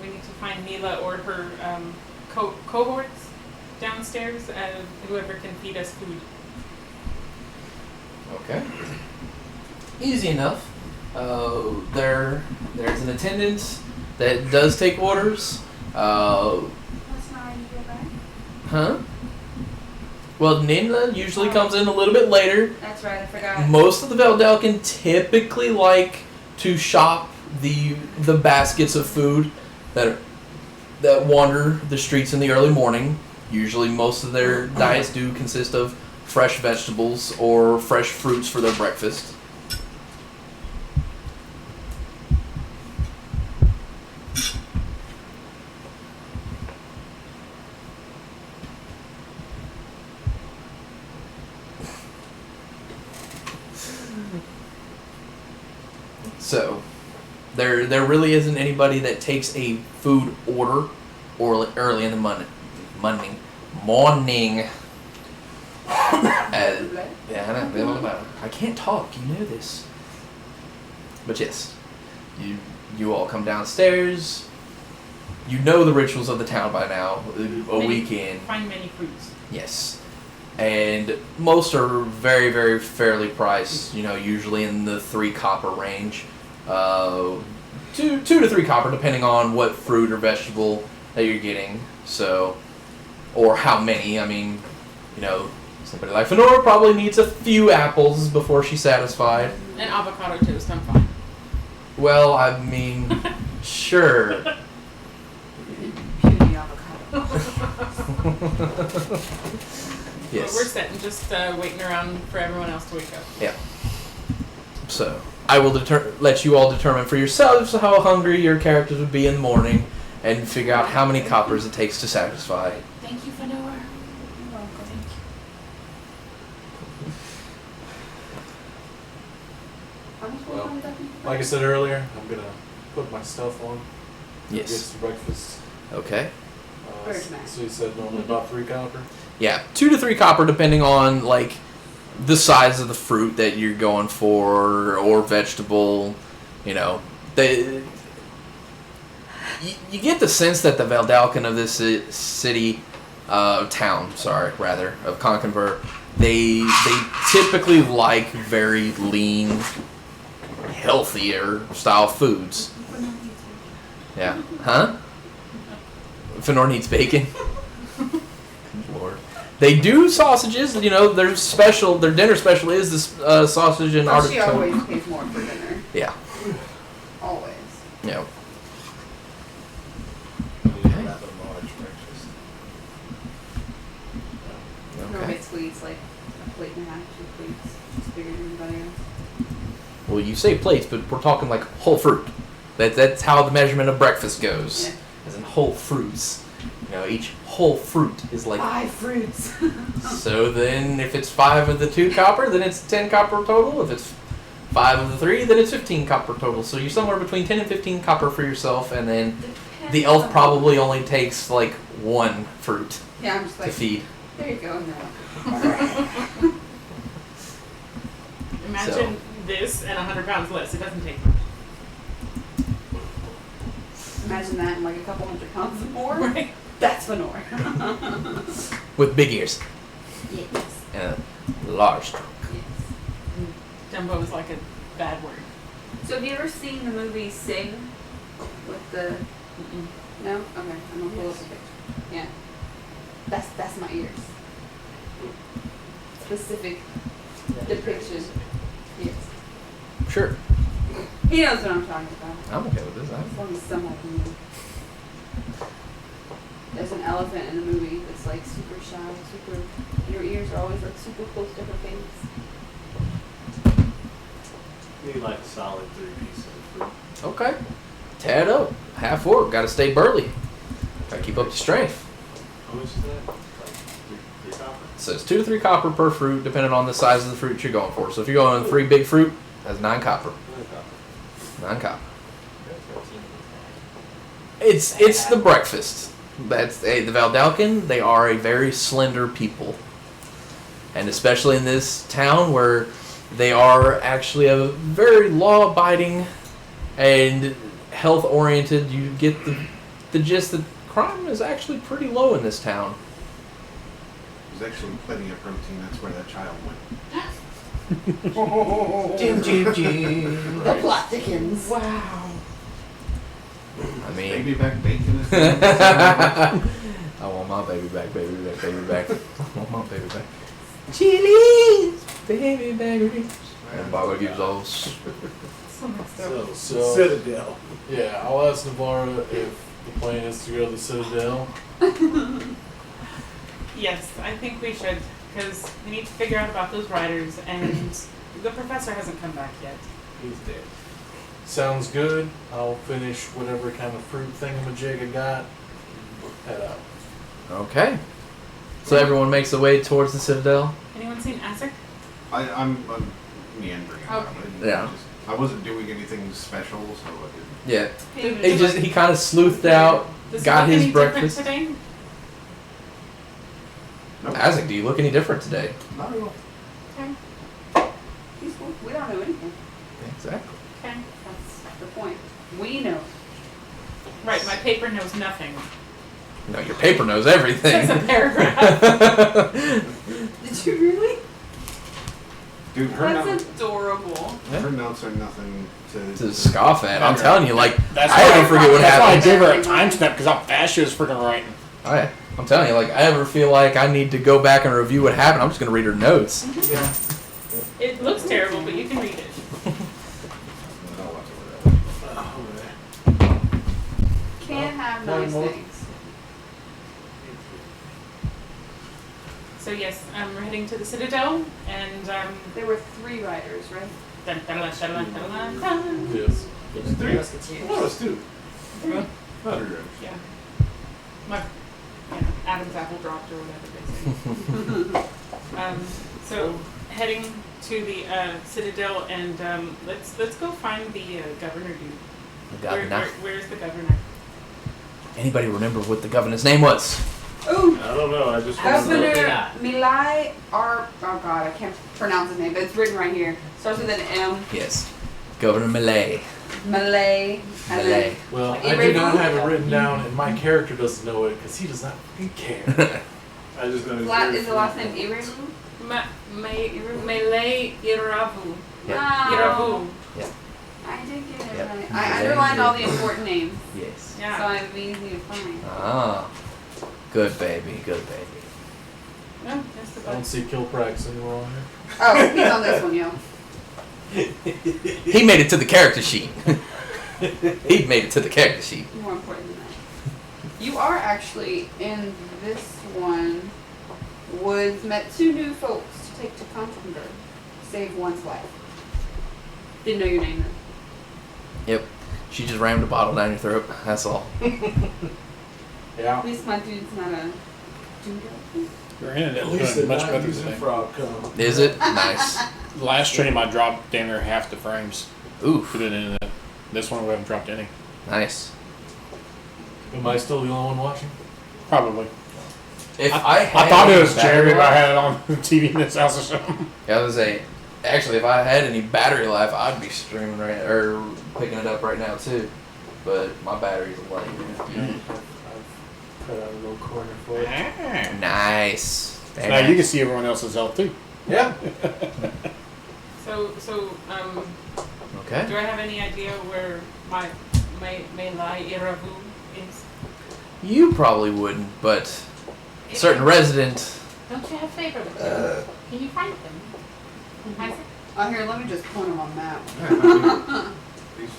we need to find Mila or her cohorts downstairs, whoever can feed us food. Okay. Easy enough. There's an attendant that does take orders. What's not in your bag? Huh? Well, Ninla usually comes in a little bit later. That's right, I forgot. Most of the Valdelkin typically like to shop the baskets of food that wander the streets in the early morning. Usually, most of their diets do consist of fresh vegetables or fresh fruits for their breakfast. So, there really isn't anybody that takes a food order or early in the morning. I can't talk. You know this. But yes, you all come downstairs. You know the rituals of the town by now. A weekend. Find many fruits. Yes. And most are very, very fairly priced, usually in the 3 copper range. 2 to 3 copper, depending on what fruit or vegetable that you're getting. So, or how many. I mean, somebody like Fenora probably needs a few apples before she's satisfied. And avocado toast, I'm fine. Well, I mean, sure. Puny avocado. But we're Yes. sitting just waiting around for everyone else to wake up. Yeah. So, I will let you all determine for yourselves how hungry your characters would be in the morning and figure out how many coppers it takes to satisfy. Thank you, Fenor. You're welcome. How much Well, was that? Like I said earlier, I'm gonna put my stuff on. Get Yes. some breakfast. Okay. Where's Matt? So you said normally about 3 copper. Yeah, 2 to 3 copper, depending on the size of the fruit that you're going for or vegetable. They. You get the sense that the Valdalcan of this city, town, of Conconver, they typically like very lean, healthier style foods. Yeah. Huh? Fenor needs bacon. Lord. They do sausages. Their dinner special is this sausage and Oh, she artichoke. always pays more for dinner. Yeah. Always. Yeah. Rather large breakfast. No, Okay. basically it's like a plate and a half, 2 plates. Just bigger than everybody else. Well, you say plates, but we're talking like whole fruit. That's how the measurement of breakfast goes. Yeah. As in whole fruits. Each whole fruit is like. 5 fruits. So then, if it's 5 of the 2 copper, then it's 10 copper total. If it's 5 of the 3, then it's 15 copper total. So you're somewhere between 10 and 15 copper for yourself, and then the elf probably only takes like 1 fruit Yeah, I'm just to like, feed. there you go. No. Imagine this and 100 pounds less. It doesn't take much. Imagine that and like a couple hundred pounds more. Right. That's Fenor. With big ears Yes. and a large trunk. Yes. Dumbo is like a bad word. So have you ever seen the movie Sing with the? No. Okay. I'm gonna pull up a picture. Yeah. That's my ears. Specific depiction. Yes. Sure. He knows what I'm talking about. I'm okay with this. As long as someone can know. There's an elephant in the movie that's like super shy, super. Your ears are always like super close to her face. Need like a solid 3 pieces of fruit. Okay. Tad up. Half orc. Gotta stay burly. Gotta keep up the strength. How much is that? Like 3 copper? So it's 2 to 3 copper per fruit, depending on the size of the fruit you're going for. So if you're going 3 big fruit, that's 9 copper. 9 copper. 9 copper. Okay. It's the breakfast. That's the Valdalcan. They are a very slender people, and especially in this town where they are actually a very law-abiding and health-oriented. You get the gist that crime is actually pretty low in this town. There's actually plenty of protein. That's where that child went. Jim, Jim, Jim. The plot thickens. Wow. I mean, Baby back bacon is I want my baby back, baby back, baby back. I want my baby back. Chili's, baby back. And Baba gives all. So messed up. So, Citadel. yeah, I'll ask Navarra if the plan is to go to the Citadel. Yes, I think we should, because we need to figure out about those riders, and the professor hasn't come back yet. He's dead. Sounds good. I'll finish whatever kind of fruit thingamajig I got. Head out. Okay. So everyone makes their way towards the Citadel. Anyone seen Azek? I'm meandering. around it. Yeah. I wasn't doing anything special, so I didn't. Yeah. He kind of sleuthed out, Does got he look his any breakfast. different today? Nope. Isaac, do you look any different today? Not at all. Okay. He's cool. We don't know anything. Exactly. Okay. That's the point. We know. Right, my paper knows nothing. No, your paper knows everything. It's a paragraph. Did you really? Dude, her That's notes, adorable. her notes are nothing to To scoff at. I'm telling you, like, That's I why- ever forget what That's why I happened. gave her a time step because how fast she was freaking writing. I'm telling you, like, I ever feel like I need to go back and review what happened, I'm just going to read her notes. Yeah. It looks terrible, but you can read it. Can't have One nice more. things. So yes, we're heading to the Citadel, and There were 3 riders, right? dun, dun, dun, dun, dun, dun, dun. Yes. There's 3 musketeers. Oh, it's 2. Yeah. Hundred. Yeah. My, Adam's apple dropped or whatever they say. So heading to the Citadel, and let's go find the governor dude. The governor. Where's the governor? Anybody remember what the governor's name was? Ooh! I don't know. I just Governor Milai. Milai R. Oh god, I can't pronounce his name, but it's written right here. Starts with an M. Yes. Governor Malay. Malay. And then Well, Like, I do erase not it? have it written down, and my character doesn't know it because he does not fucking care. I just know. is the last name Iribu? Malay Iravu. Wow. Iravu. I did get it Yep. right. I underlined all the important names, Yes. so Yeah. it'd be easy to find. Ah. Good baby, good baby. No, that's the I don't best. see Kilprax anywhere on here. Oh, he's on this one, yo. He made it to the character sheet. He made it to the character sheet. More important than that. You are actually in this one. Woods met 2 new folks to take to Contenberg. Save one's life. Didn't know your name though. Yep. She just rammed a bottle down your throat. That's all. Yeah. At least my dude's not a dude. You're in it. At least Doing they're much not better using today. frog cum. Is it? Nice. Last stream I dropped damn near half the frames. Oof. Put it in. This one we haven't dropped any. Nice. Am I still the only one watching? Probably. If I had thought it any was battery Jeremy, but I life- had it on the TV in this house or something. Yeah, I was say, actually, if I had any battery life, I'd be streaming right or picking it up right now too. But my battery's light. I've cut out a little corner for it. Nice. Very Now you nice. can see everyone else's health too. Yeah. So, Okay. do I have any idea where my Melai Iravu is? You probably wouldn't, but a certain resident. Don't you have favor with them? Can you find them? Isaac? Oh, here, let me just point them on map. Yeah, I mean, he's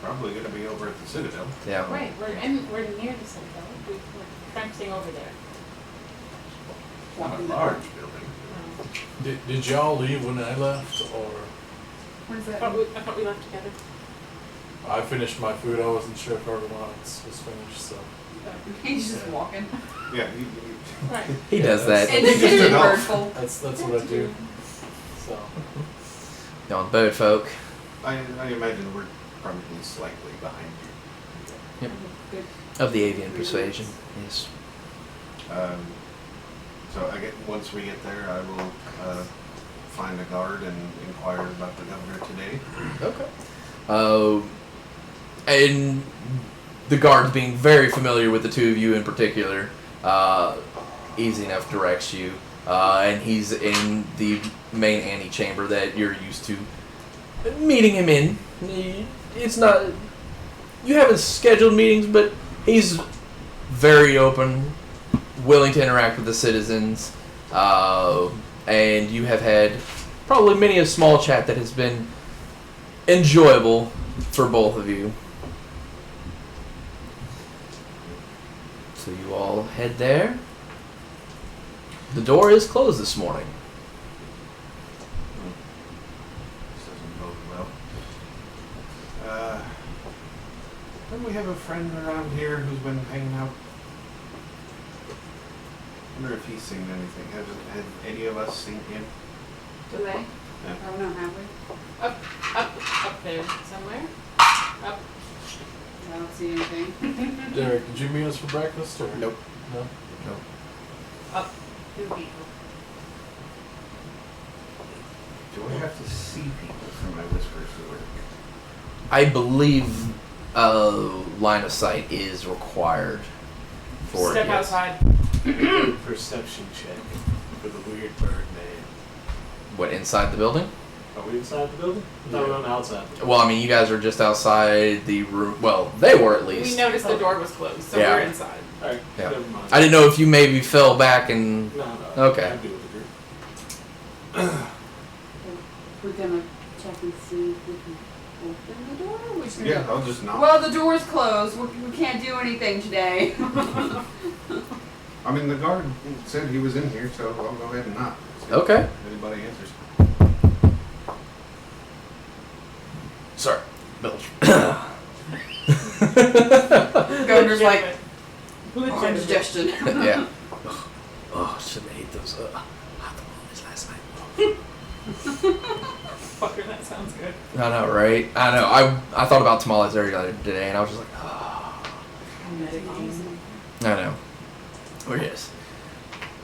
probably going to be over at the Citadel. Yeah. Right, we're near the Citadel. We're tramping over there. Not a large building. Did y'all leave when I left, or Where's I that? thought we left together. I finished my food? I wasn't sure if everyone else was finished, so. He's just walking. Yeah, Right. He Yeah, does that. Independent enough. birdful. That's what I do. So. On boat folk. I imagine we're probably slightly behind you. Good. Of the avian persuasion. Yes. So I get once we get there, I will find a guard and inquire about the governor today. Okay. And the guards being very familiar with the two of you in particular, easy enough directs you. And he's in the main antechamber that you're used to meeting him in. It's not... You haven't scheduled meetings, but he's very open, willing to interact with the citizens, and you have had probably many a small chat that has been enjoyable for both of you. So you all head there. The door is closed this morning. This doesn't bode well. Don't we have a friend around here who's been hanging out? I wonder if he's seen anything. Have any of us seen him? Do they? Yeah. Oh, no, have we? Up there somewhere. Up. I don't see anything. Derek, did you meet us for breakfast, or? Nope. No? Up. Two people. Do I have to see people for my whispers to work? I believe line of sight is required for Step it. Yes. outside. Perception check for the weird bird man. What, inside the building? Are we inside the building? No, we're on the outside. Well, I mean, you guys are just outside the room. Well, they were at We least. noticed the door was closed, so Yeah. we're inside. Alright, Yeah. never mind. I didn't know if you maybe fell back and... No. Okay. I do with the group. We're gonna check and see if we can open the door. We're just gonna Yeah, go, I'll just knock. well, the door's closed. We can't do anything today. I mean, the guard said he was in here, so I'll go ahead and knock. See if Okay. Anybody answers? Sorry. Bilge. Governor's like, Legitimate. indigestion. Yeah. Oh, shouldn't have ate those hot tamales last night. Fucker, that sounds good. I know, right? I know. I thought about tamales earlier today, and I was just like, oh. I know. Oh, yes.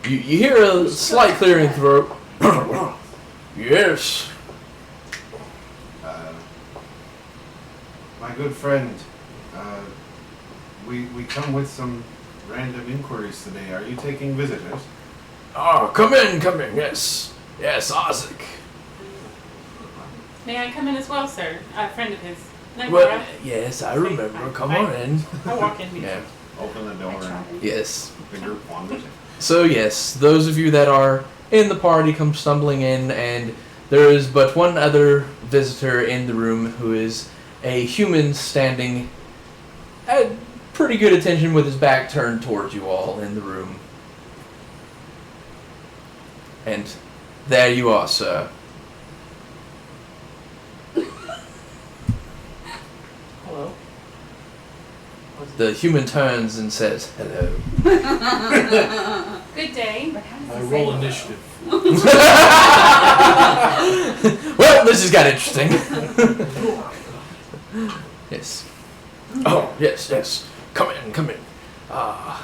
You hear a slight clearing throat. Yes. My good friend, we come with some random inquiries today. Are you taking visitors? Oh, come in, yes. Yes, Isaac. May I come in as well, sir? A friend of his. No, Well, Laura. yes, I remember. Come on in. I walk in. Yeah. Open the door and Yes. the group wanders in. So yes, those of you that are in the party come stumbling in, and there is but one other visitor in the room who is a human standing at pretty good attention with his back turned towards you all in the room. And there you are, sir. Hello. The human turns and says, hello. Good day. But how does I he roll say initiative. Well, this has got interesting. Yes. Oh, yes, yes. Come in, come in. I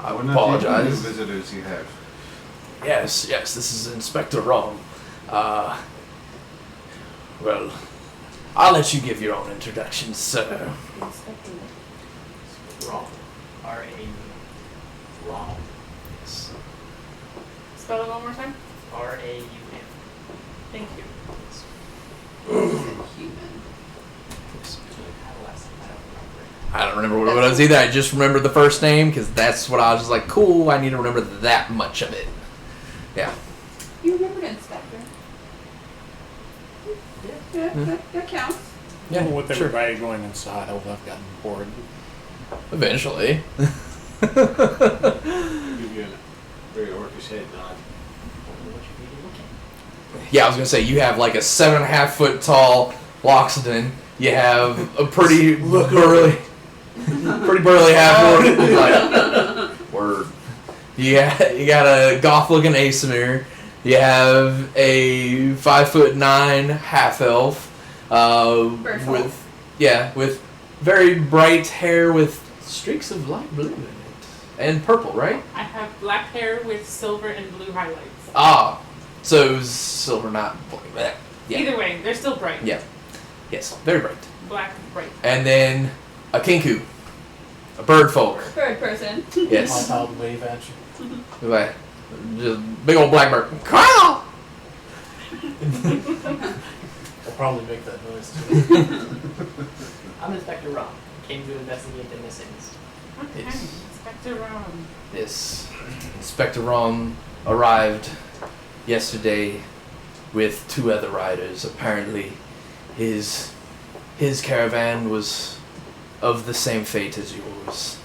We're would not the only apologize. visitors you have. Yes, yes, this is Inspector Rom. Well, I'll let you give your own introduction, sir. Wrong. R-A-U. Wrong. Yes. Spell it one more time. R-A-U-M. Thank you. Human. Adolescent. I don't remember what it was either. I just remember the first name because that's what I was just like, cool, I need to remember that much of it. Yeah. You remembered Inspector? Yeah, that counts. Yeah, With sure. everybody going inside, I would have gotten bored. Eventually. Give you a very orcish head nod. What you be looking? Yeah, I was gonna say you have like a 7.5 foot tall Loxodon. You have a pretty burly half orc. Word. You got a goth looking Asimir. You have a 5'9" half elf. Bird folk. With very bright hair with streaks of light blue in it and purple, right? I have black hair with silver and blue highlights. Ah, so silver, not black. Yeah. Either way, they're still bright. Yeah. Yes, very bright. Black, bright. And then a kinku, a bird folk. Bird person. Yes. I'll wave at you. Like, just big old black bird. Carl! I'll probably make that noise too. I'm Inspector Ron. Came to investigate the missings. Okay. Yes. Inspector Ron. Yes. Inspector Rom arrived yesterday with 2 other riders. Apparently, his caravan was of the same fate as yours.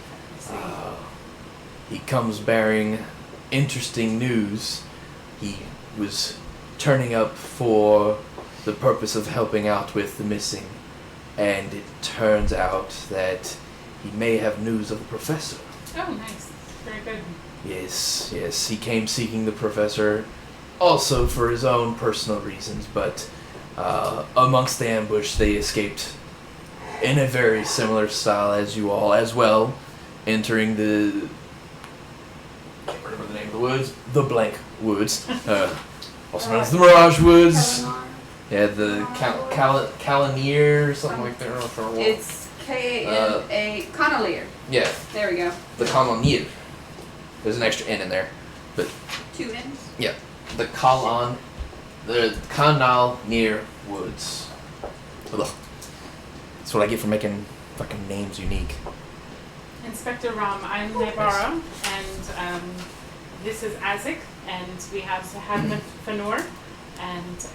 He comes bearing interesting news. He was turning up for the purpose of helping out with the missing, and it turns out that he may have news of the professor. Oh, nice. Very good. Yes, yes, he came seeking the professor also for his own personal reasons, but amongst the ambush they escaped in a very similar style as you all as well, entering the... I can't remember the name of the woods. The blank woods. Also known as the Mirage Woods. Yeah, the Calanier or something like that. I don't know if I remember. It's K-A-N-A, Canalier. Yeah, There we go. the Calanier. There's an extra N in there. 2 N's. The Canal near Woods. Ugh. That's what I get for making fucking names unique. Inspector Ram, I'm Nebara, and this is Azik, and we have Hadman Fanor, and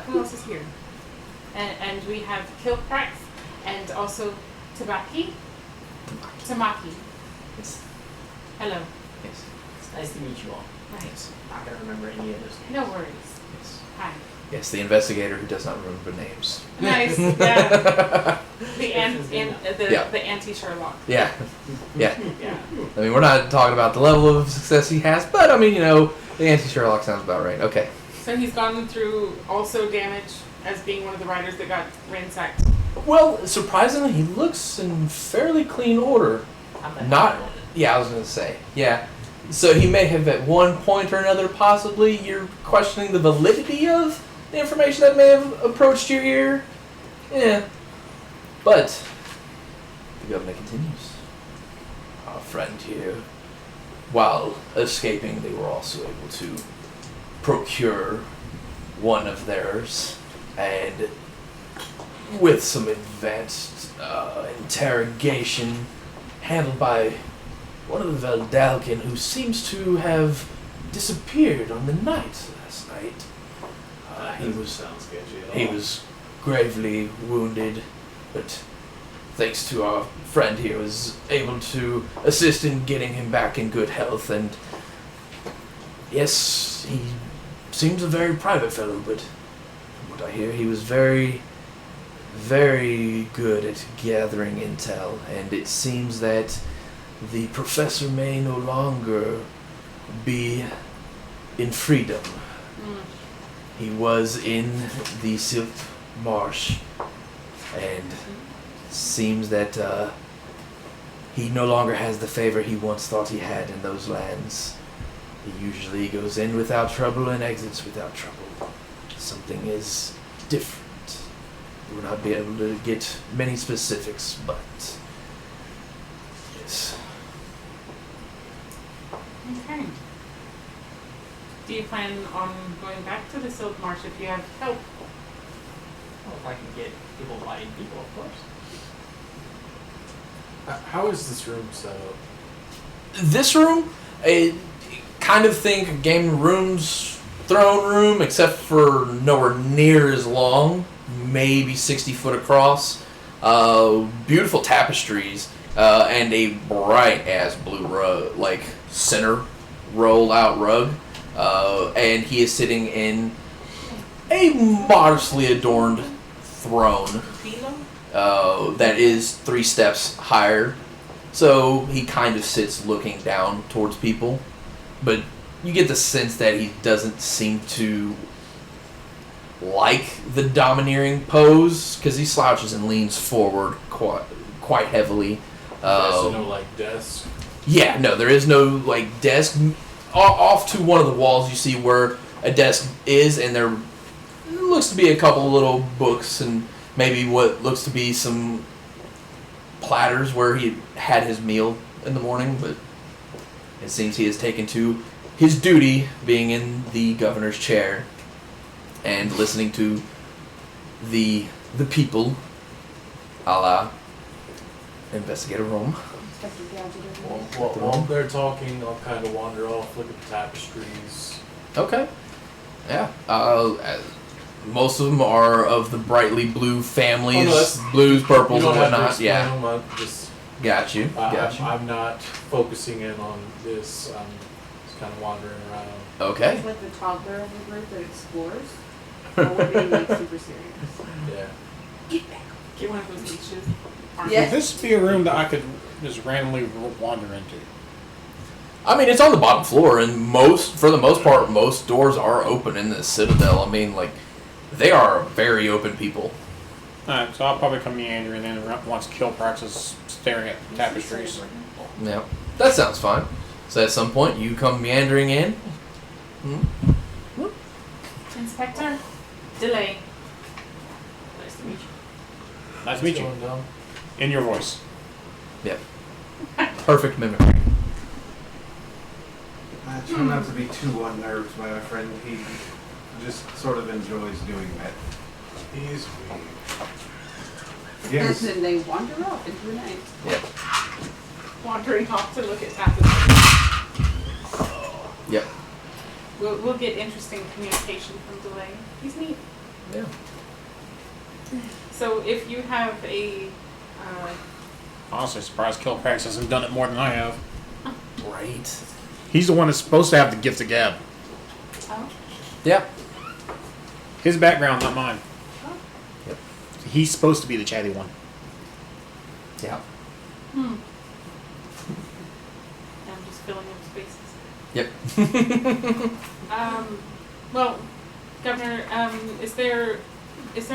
who else is here? And we have Kilprax, and also Tabaki. Tamaki. Yes. Hello. Yes. It's nice to meet you all. Right. Not gonna remember any of those names. No worries. Yes. Hi. Yes, the investigator who does not remember names. Nice. Yeah. The Yeah. the anti Sherlock. Yeah. Yeah. Yeah. I mean, we're not talking about the level of success he has, but I mean, the anti-Sherlock sounds about right. Okay. So he's gone through also damage as being one of the riders that got ransacked. Well, surprisingly, he looks in fairly clean order. I'm Not, yeah, I was gonna say, yeah. So he may have at one point or another possibly, you're questioning the validity of the information that may have approached your ear. Yeah. But, the governor continues. Our friend here, while escaping, they were also able to procure one of theirs, and with some advanced interrogation handled by one of the Veldalkin, who seems to have disappeared on the night last night. He was Sounds sketchy at all. he was gravely wounded, but thanks to our friend here, was able to assist in getting him back in good health. And yes, he seems a very private fellow, but from what I hear, he was very, very good at gathering intel. And it seems that the professor may no longer be in freedom. He was in the Silt Marsh, and seems that he no longer has the favor he once thought he had in those lands. He usually goes in without trouble and exits without trouble. Something is different. We will not be able to get many specifics, but yes. Okay. Do you plan on going back to the Silt Marsh if you have help? Well, if I can get able-bodied people, of course. How is this room set up? This room, kind of think Game Room's throne room, except for nowhere near as long, maybe 60 foot across. Beautiful tapestries, and a bright ass blue rug, like center roll out rug. And he is sitting in a modestly adorned throne that is 3 steps higher. So he kind of sits looking down towards people, but you get the sense that he doesn't seem to like the domineering pose, because he slouches and leans forward quite heavily. There's no like desk. Yeah, no, there is no like desk. Off to one of the walls, you see where a desk is, and there looks to be a couple little books and maybe what looks to be some platters where he had his meal in the morning, but it seems he has taken to his duty being in the governor's chair and listening to the people, a la Investigator Rome. While they're talking, I'll kind of wander off, look at the tapestries. Okay. Yeah. Most of them are of the brightly blue families, blues, purples, You and don't have to whatnot. explain Yeah. them, I just, Got you. Got you. I'm not focusing in on this. I'm just kind of wandering around. Okay. It's like the toddler of the group that explores. Or we're being like super serious. Yeah. Get back. Get one of those leashes. Yes. Would this be a room that I could just randomly wander into? I mean, it's on the bottom floor, and for the most part, most doors are open in this citadel. I mean, like, they are very open people. Alright, so I'll probably come meandering in once Kilprax is staring at tapestries. Yeah. That sounds fine. So at some point, you come meandering in. Inspector, delay. Nice to meet you. Nice to meet you. Going down. In your voice. Yep. Perfect mimicry. I try not to be too unnerved by my friend. He just sort of enjoys doing that. He's weird. And Yes. then they wander off into the night. Yep. Wandering off to look at tapestry. Yep. We'll get interesting communication from delay. He's neat. Yeah. So if you have a Honestly, surprised Kilprax hasn't done it more than I have. Right. He's the one that's supposed to have the gift of gab. oh, Yep. His background, not mine. oh. Yep. He's supposed to be the chatty one. Yeah. I'm just filling up spaces. Yep. Well, Governor, is there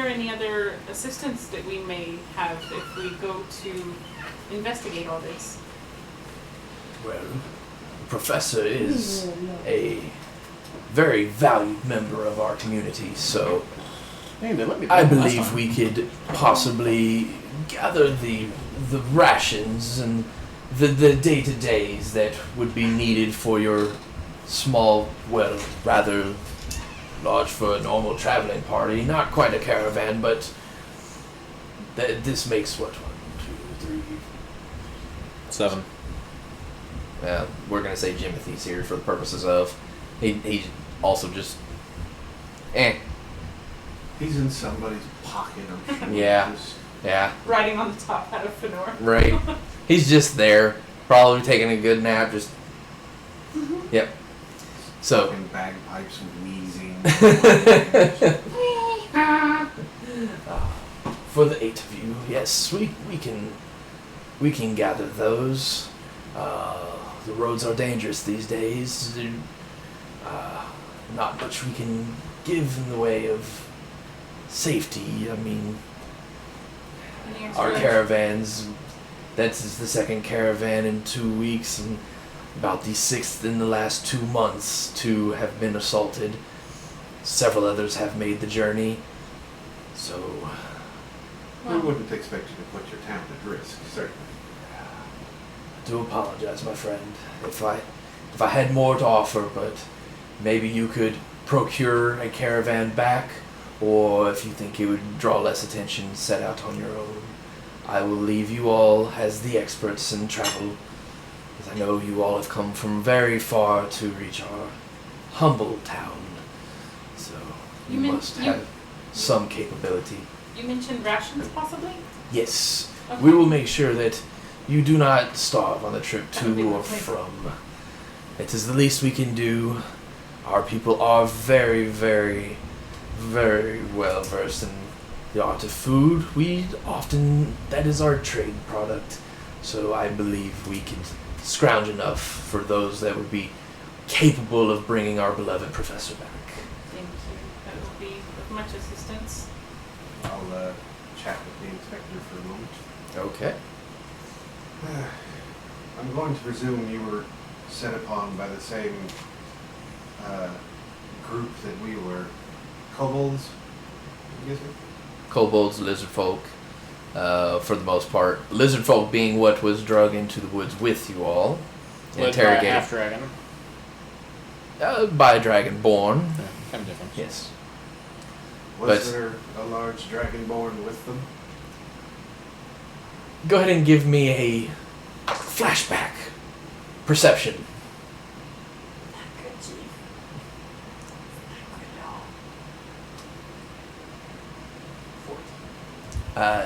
any other assistance that we may have if we go to investigate all this? Well, the professor is a very valued member of our community, so Hey, they let me I do it last believe time. we could possibly gather the rations and the day-to-days that would be needed for your small, well, rather large for a normal traveling party. Not quite a caravan, but this makes what, 1, 2, 3. 7. We're gonna say Jimothy's here for the purposes of he also just He's in somebody's pocket, I'm sure. Yeah. Just- yeah. Riding on the top out of Fenor. Right. He's just there, probably taking a good nap. Just. Yep. So. fucking bagpipes wheezing. For the 8 of you, yes, we can gather those. The roads are dangerous these days. not much we can give in the way of safety. I mean, Any our extra- caravans, that's the second caravan in 2 weeks, and about the sixth in the last 2 months to have been assaulted. Several others have made the journey. So, We wouldn't expect you to put your town at risk, certainly. I do apologize, my friend, if I had more to offer, but maybe you could procure a caravan back, or if you think it would draw less attention, set out on your own. I will leave you all as the experts in travel, as I know you all have come from very far to reach our humble town. So you You mean- must you- have some capability. You mentioned rations, possibly? Yes, Okay. we will make sure that you do not starve on the trip That would be to or lovely. from. It is the least we can do. Our people are very, very, very well versed in the art of food. That is our trade product. So I believe we can scrounge enough for those that would be capable of bringing our beloved professor back. Thank you. That will be of much assistance. I'll chat with the inspector for a moment. Okay. I'm going to presume you were set upon by the same group that we were. Kobolds? I'm guessing? Kobolds, lizard folk, for the most part. Lizard folk being what was drug into the woods with you all, Led by a interrogated half dragon. by a dragonborn. Yeah, kind of different. Yes. Was But- there a large dragonborn with them? Go ahead and give me a flashback perception.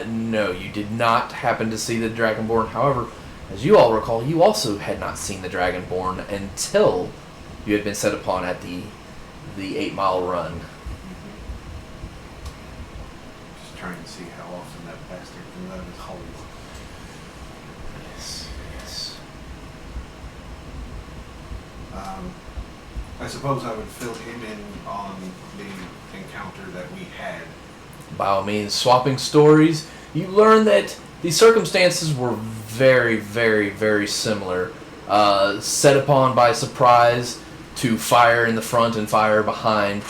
No, you did not happen to see the Dragonborn. However, as you all recall, you also had not seen the Dragonborn until you had been set upon at the 8 Mile Run. Just trying to see how often that bastard can let his hole. Yes, yes. I suppose I would fill him in on the encounter that we had. By all means, swapping stories, you learn that the circumstances were very, very, very similar. Set upon by surprise to fire in the front and fire behind,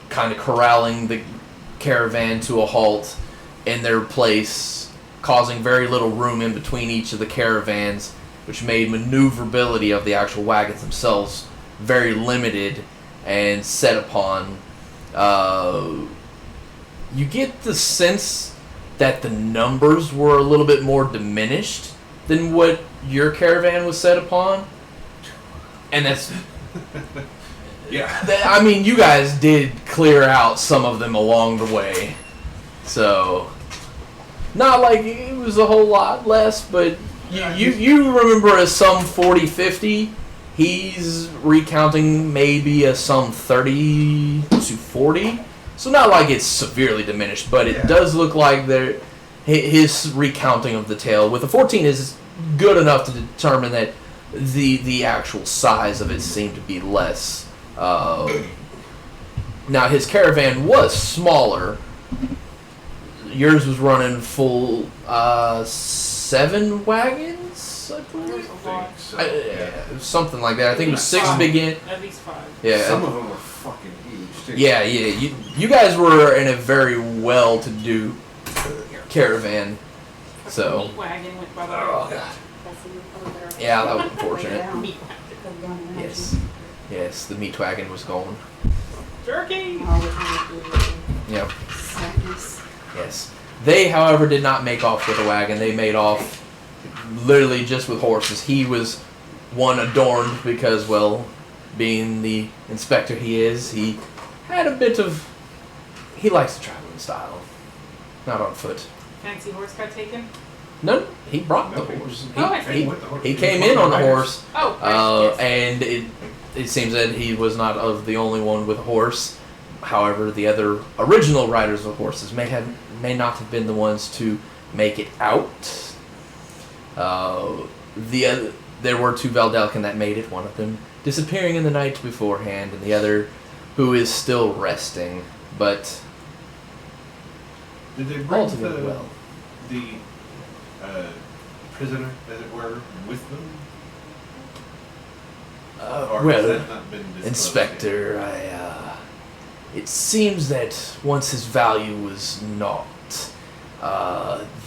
kind of corralling the caravan to a halt in their place, causing very little room in between each of the caravans, which made maneuverability of the actual wagons themselves very limited and set upon. You get the sense that the numbers were a little bit more diminished than what your caravan was set upon. And that's... Yeah. I mean, you guys did clear out some of them along the way. So... Not like it was a whole lot less, but you remember a some 40-50. He's recounting maybe a some 30 to 40. So not like it's severely diminished, but it does look like his recounting of the tale with a 14 is good enough to determine that the actual size of it seemed to be less. Now his caravan was smaller. Yours was running full 7 wagons, I believe. So, Something like that. I think it was 6 Five. begin. At least 5. Yeah. Some of them were fucking huge, too. Yeah. You guys were in a very well-to-do caravan. So, Meat wagon went by the oh god, yeah, that was unfortunate. Meat wagon. Yes, the meat wagon was gone. Jerky! Yep. Sadness. Yes. They, however, did not make off with a wagon. They made off literally just with horses. He was one adorned because, well, being the inspector he is, he had a bit of... He likes to travel in style. Not on foot. Fancy horse got taken? No, he brought No, the he horse. Oh, I He, see. with the horse. he came in on the horse, Oh, right, yes. and it seems that he was not of the only one with a horse. However, the other original riders of horses may not have been the ones to make it out. There were 2 Valdelkin that made it. One of them disappearing in the night beforehand, and the other who is still resting, but Did they bring ultimately well. the prisoner, as it were, with them? Or has Well, that not been disclosed Inspector, it seems that once his value was not,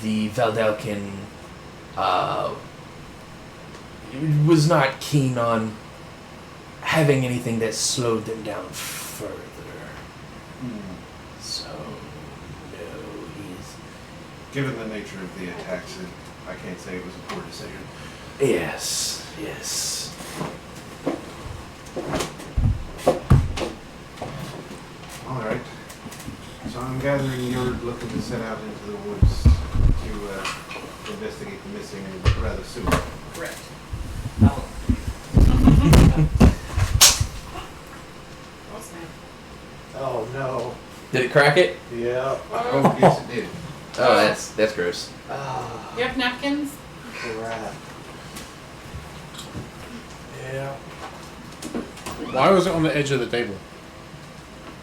the Valdelkin, was not keen on having anything that slowed them down further. yet? So, no, he's... Given the nature of the attacks, I can't say it was a poor decision. Yes, yes. All right. So I'm gathering you're looking to set out into the woods to investigate the missing rather soon. Correct. Oh, snap. Oh no. Did it crack it? Yeah. Oh, yes, it did. Oh, that's gross. Ah, You have napkins? crap. Yeah. Why was it on the edge of the table?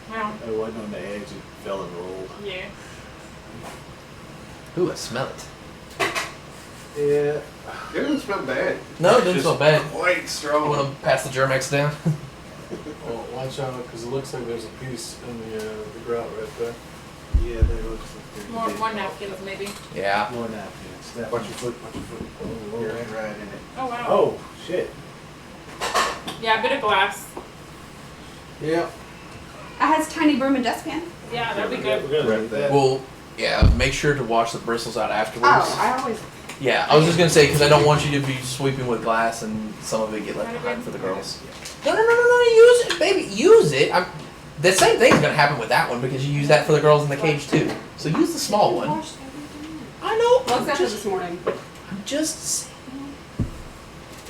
Well, It wasn't on the edge, it fell and rolled. yeah. Ooh, I smell it. Yeah. It didn't smell bad. No, it didn't Just smell bad. Quite You strong. want to pass the Germex down? Well, watch out, because it looks like there's a piece in the grout right there. Yeah, they look like they're More napkins, maybe. Yeah. More napkins. That Watch your foot, watch your foot. Oh, You're Lord. right in it. Oh, wow. Oh, shit. Yeah, a bit of glass. Yeah. It has tiny broom and dustpan. Yeah, that'd be good. We're gonna Wrap need that. that. Well, yeah, make sure to wash the bristles out afterwards. Oh, I always. Yeah, I was just gonna say because I don't want you to be sweeping with glass and some of it get left Kinda behind good. for the girls. No, use it, baby, use it. The same thing's gonna happen with that one because you use that for the girls in the cage too. So use the small one. Washed everything. I know. Well, except for this morning. I'm just saying.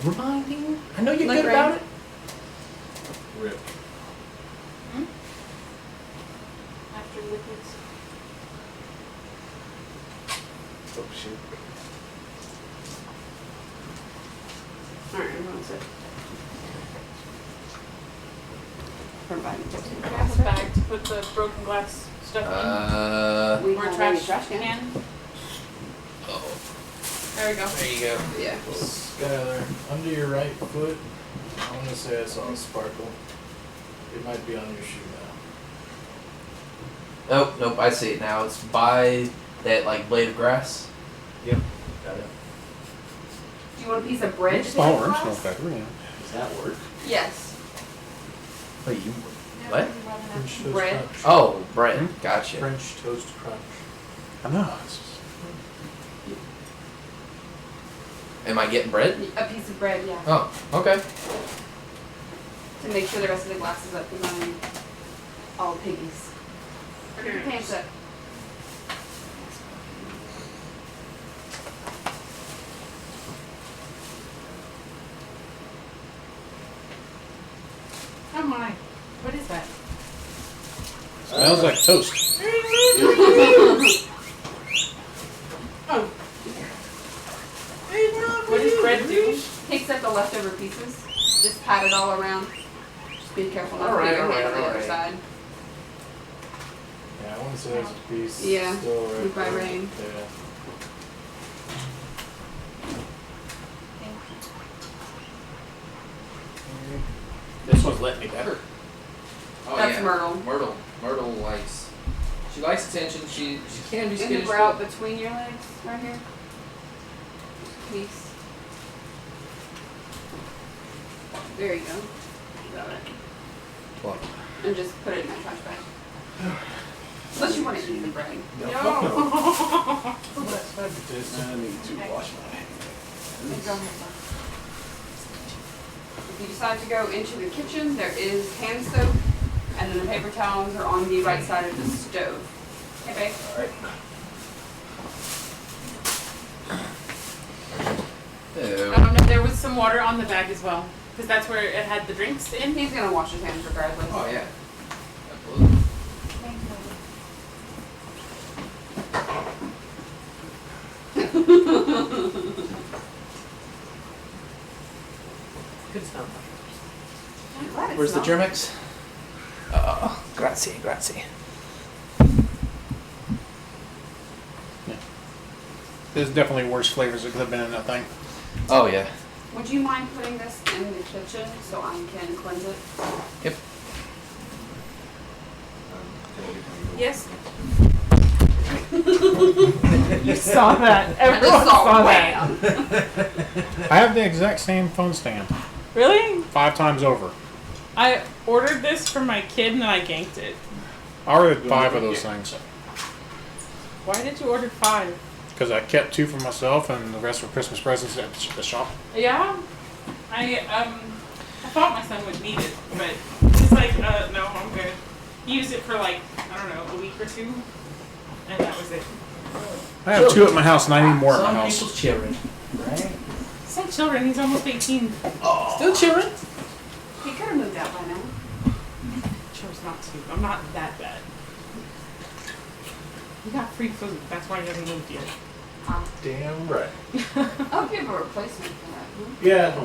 Reminding you. I know you're Like good about rain. it. Rip. After liquids. Oh, shit. Alright, everyone sit. Providing I have a bag to put the broken glass stuff We in. Or have trash a trash can. can. Oh, There we go. there you go. Yeah. Skylar, under your right foot, I want to say I saw a sparkle. It might be on your shoe now. Nope, I see it now. It's by that like blade of grass. Yep. Got it. Do you want a piece of bread? to take Small to orange class? smoke pepper, yeah. Does that work? Yes. Wait, you what? French toast Bread. crunch. Oh, bread. Gotcha. French toast crunch. I know. It's just, Am I getting bread? A piece of bread, yeah. Oh, okay. To make sure the rest of the glass is up because I'm all piggies. Put your pants up. Oh my. What is that? smells like toast. Oh. What does bread do? Takes up the leftover pieces. Just pat it all around. Just be careful not to put your hand on the other side. Yeah, I want to say there's a piece Yeah, still right moved by there. rain. Yeah. This one's letting me better. Oh, That's Myrtle. Myrtle likes. She likes attention. She can be In the skittish. grout between your legs, right here. Piece. There you go. Got it. What? And just put it in that trash bag. Unless you want to eat the bread. No. I need to wash my hands. If you decide to go into the kitchen, there is hand soap, and then the paper towels are on the right side of the stove. Okay, babe? Ew. No, there was some water on the bag as well. Because that's where it had the drinks in. He's gonna wash his hands regardless. Oh yeah. Absolutely. Good smell. I'm glad it Where's the smells. Germex? Grazie, grazie. There's definitely worse flavors that could have been in that thing. Oh yeah. Would you mind putting this in the kitchen so I can cleanse it? Yep. Can I get my- Yes. You saw that. I Everyone just saw saw that. wham. I have the exact same phone stand Really? 5 times over. I ordered this for my kid and then I ganked it. I ordered 5 of those things Why did you order 5? because I kept 2 for myself and the rest were Christmas presents at the shop. Yeah. I thought my son would need it, but he's like, no, I'm good. He used it for like, I don't know, a week or 2, and that was it. I have 2 at my house and I need more at my Some house. people's children, right? Said children, he's almost 18. Still children. He could have moved out by now. Chose not to. I'm not that bad. He got free food, that's why he hasn't moved yet. Damn right. I'll give a replacement for that. Huh? Yeah.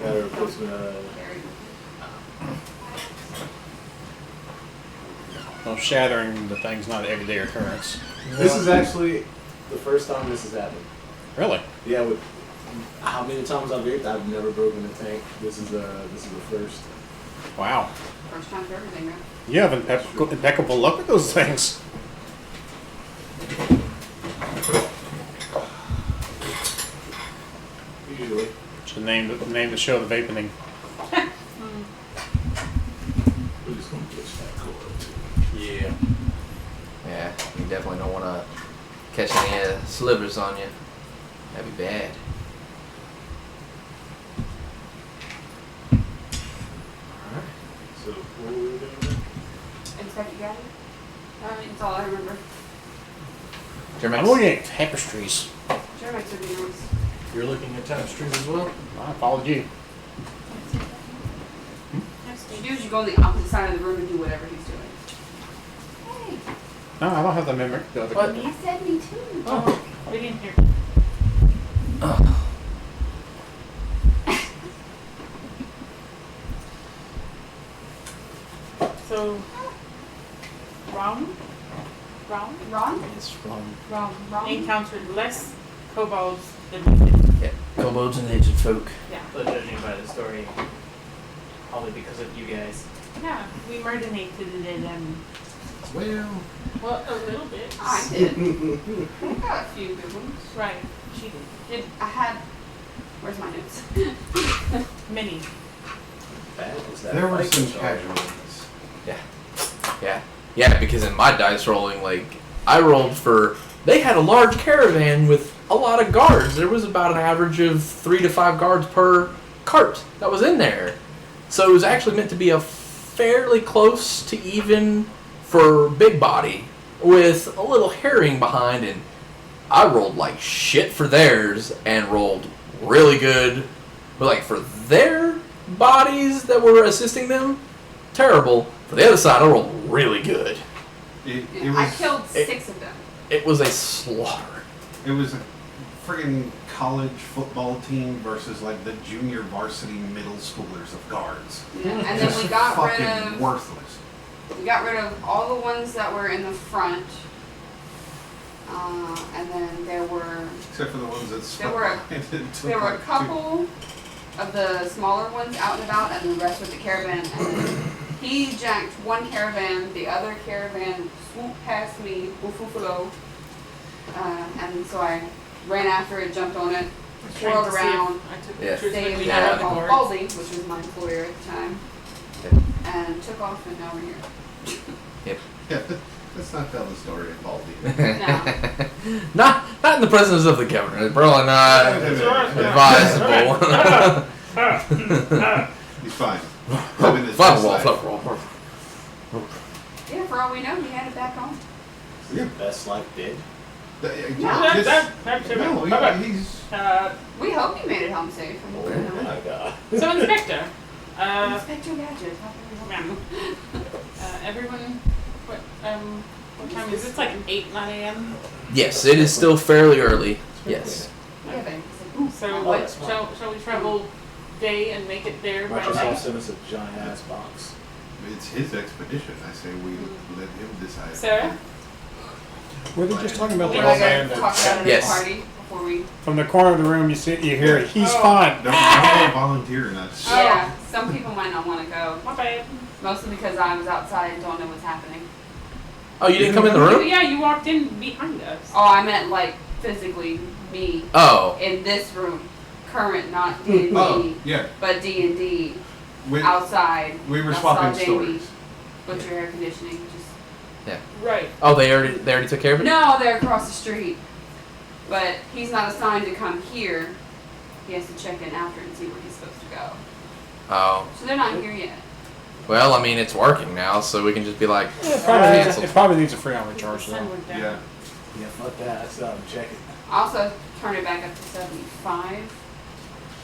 Got a replacement. Very good. No, shattering the thing's not an everyday occurrence. This is actually the first time this has happened. Really? Yeah, with how many times I've vaped, I've never broken a tank. This is the first. Wow. First time for everything, right? You have impeccable luck with those things. Usually. Should name the show the Vapening. We're just gonna get that coil too. Yeah. Yeah, you definitely don't want to catch any slivers on you. That'd be bad. Alright. So what were we doing then? Inspect you guys? That's all I remember. Germex. I'm looking at tapestries. Germex would be nice. You're looking at tapestries as well? I followed you. What you do is you go on the opposite side of the room and do whatever he's doing. Hey, No, I don't have the memory. The other What? he said me too. Oh, we didn't hear. So, Ron Ron? It's from Ron? encountered less kobolds than we did. yeah, kobolds and aged folk. Yeah. But judging by the story, probably because of you guys. Yeah, we murdinated them. Well, Well, a little bit. I did. I got a few good ones. Right, she did. I had. Where's my notes? Many. bad was that. There were fight some was all- casualties. Yeah, because in my dice rolling, like, I rolled for. They had a large caravan with a lot of guards. There was about an average of 3 to 5 guards per cart that was in there. So it was actually meant to be a fairly close to even for big body with a little herring behind, and I rolled like shit for theirs and rolled really good. But like for their bodies that were assisting them, terrible. For the other side, I rolled really good. It I was killed 6 of them. It was a slaughter. it was a friggin' college football team versus like the junior varsity middle schoolers of guards. Yeah. And Just then we got rid fucking of worthless. all the ones that were in the front. And then there were Except for the ones that There were a- and it took There were a like couple of the smaller ones out and about, and the rest with the caravan. And then he jacked one caravan, the other caravan swooped past me, woofoofulo. And so I ran after it, jumped on it, Trying twirled to see around, if I took Yeah. pictures when saved we got out of the guards. Baldy, which was my employer at the time, and took off, and now we're here. Yeah, let's not tell the story of Baldy. No. not in the presence of the governor. It's probably not advisable. He's fine. Living his Flap best roll, life. flap roll. Yeah, for all we know, he had it back home. Yeah. Best life dead. No, He's We hope he made it home safe. I Oh mean, my god. So, Inspector, Inspector Gadget, how can we help you? everyone, what time is it? It's like 8, 9 a.m. Yes, it is still fairly early. Yes. Yeah, but- So, Oh, that's shall we travel day and make it there by Microsoft night? sent us a giant ass box. It's his expedition. I say we let him decide. Sarah? Were they just talking about the We're old not man gonna talk about that it at Yes. the party before we. from the corner of the room? You see, you hear it. He's Oh. fine. Don't want to volunteer or not. Yeah, some people might not want to go, My bad. mostly because I was outside and don't know what's happening. Oh, you didn't come in the room? Yeah, you walked in behind us. Oh, I meant like physically me Oh. in this room, current, not D&D, Oh, yeah. but D&D We, outside. we were I swapping saw Jamie stories. with your air conditioning. Just Right. Oh, they already took care of it? no, they're across the street, but he's not assigned to come here. He has to check in after and see where he's supposed to go. Oh. So they're not here yet. Well, I mean, it's working now, so we can just be like, It probably needs a free on The recharge sun though. went down. Yeah. Yeah, fuck that. I still haven't checked it. Also, turn it back up to 75.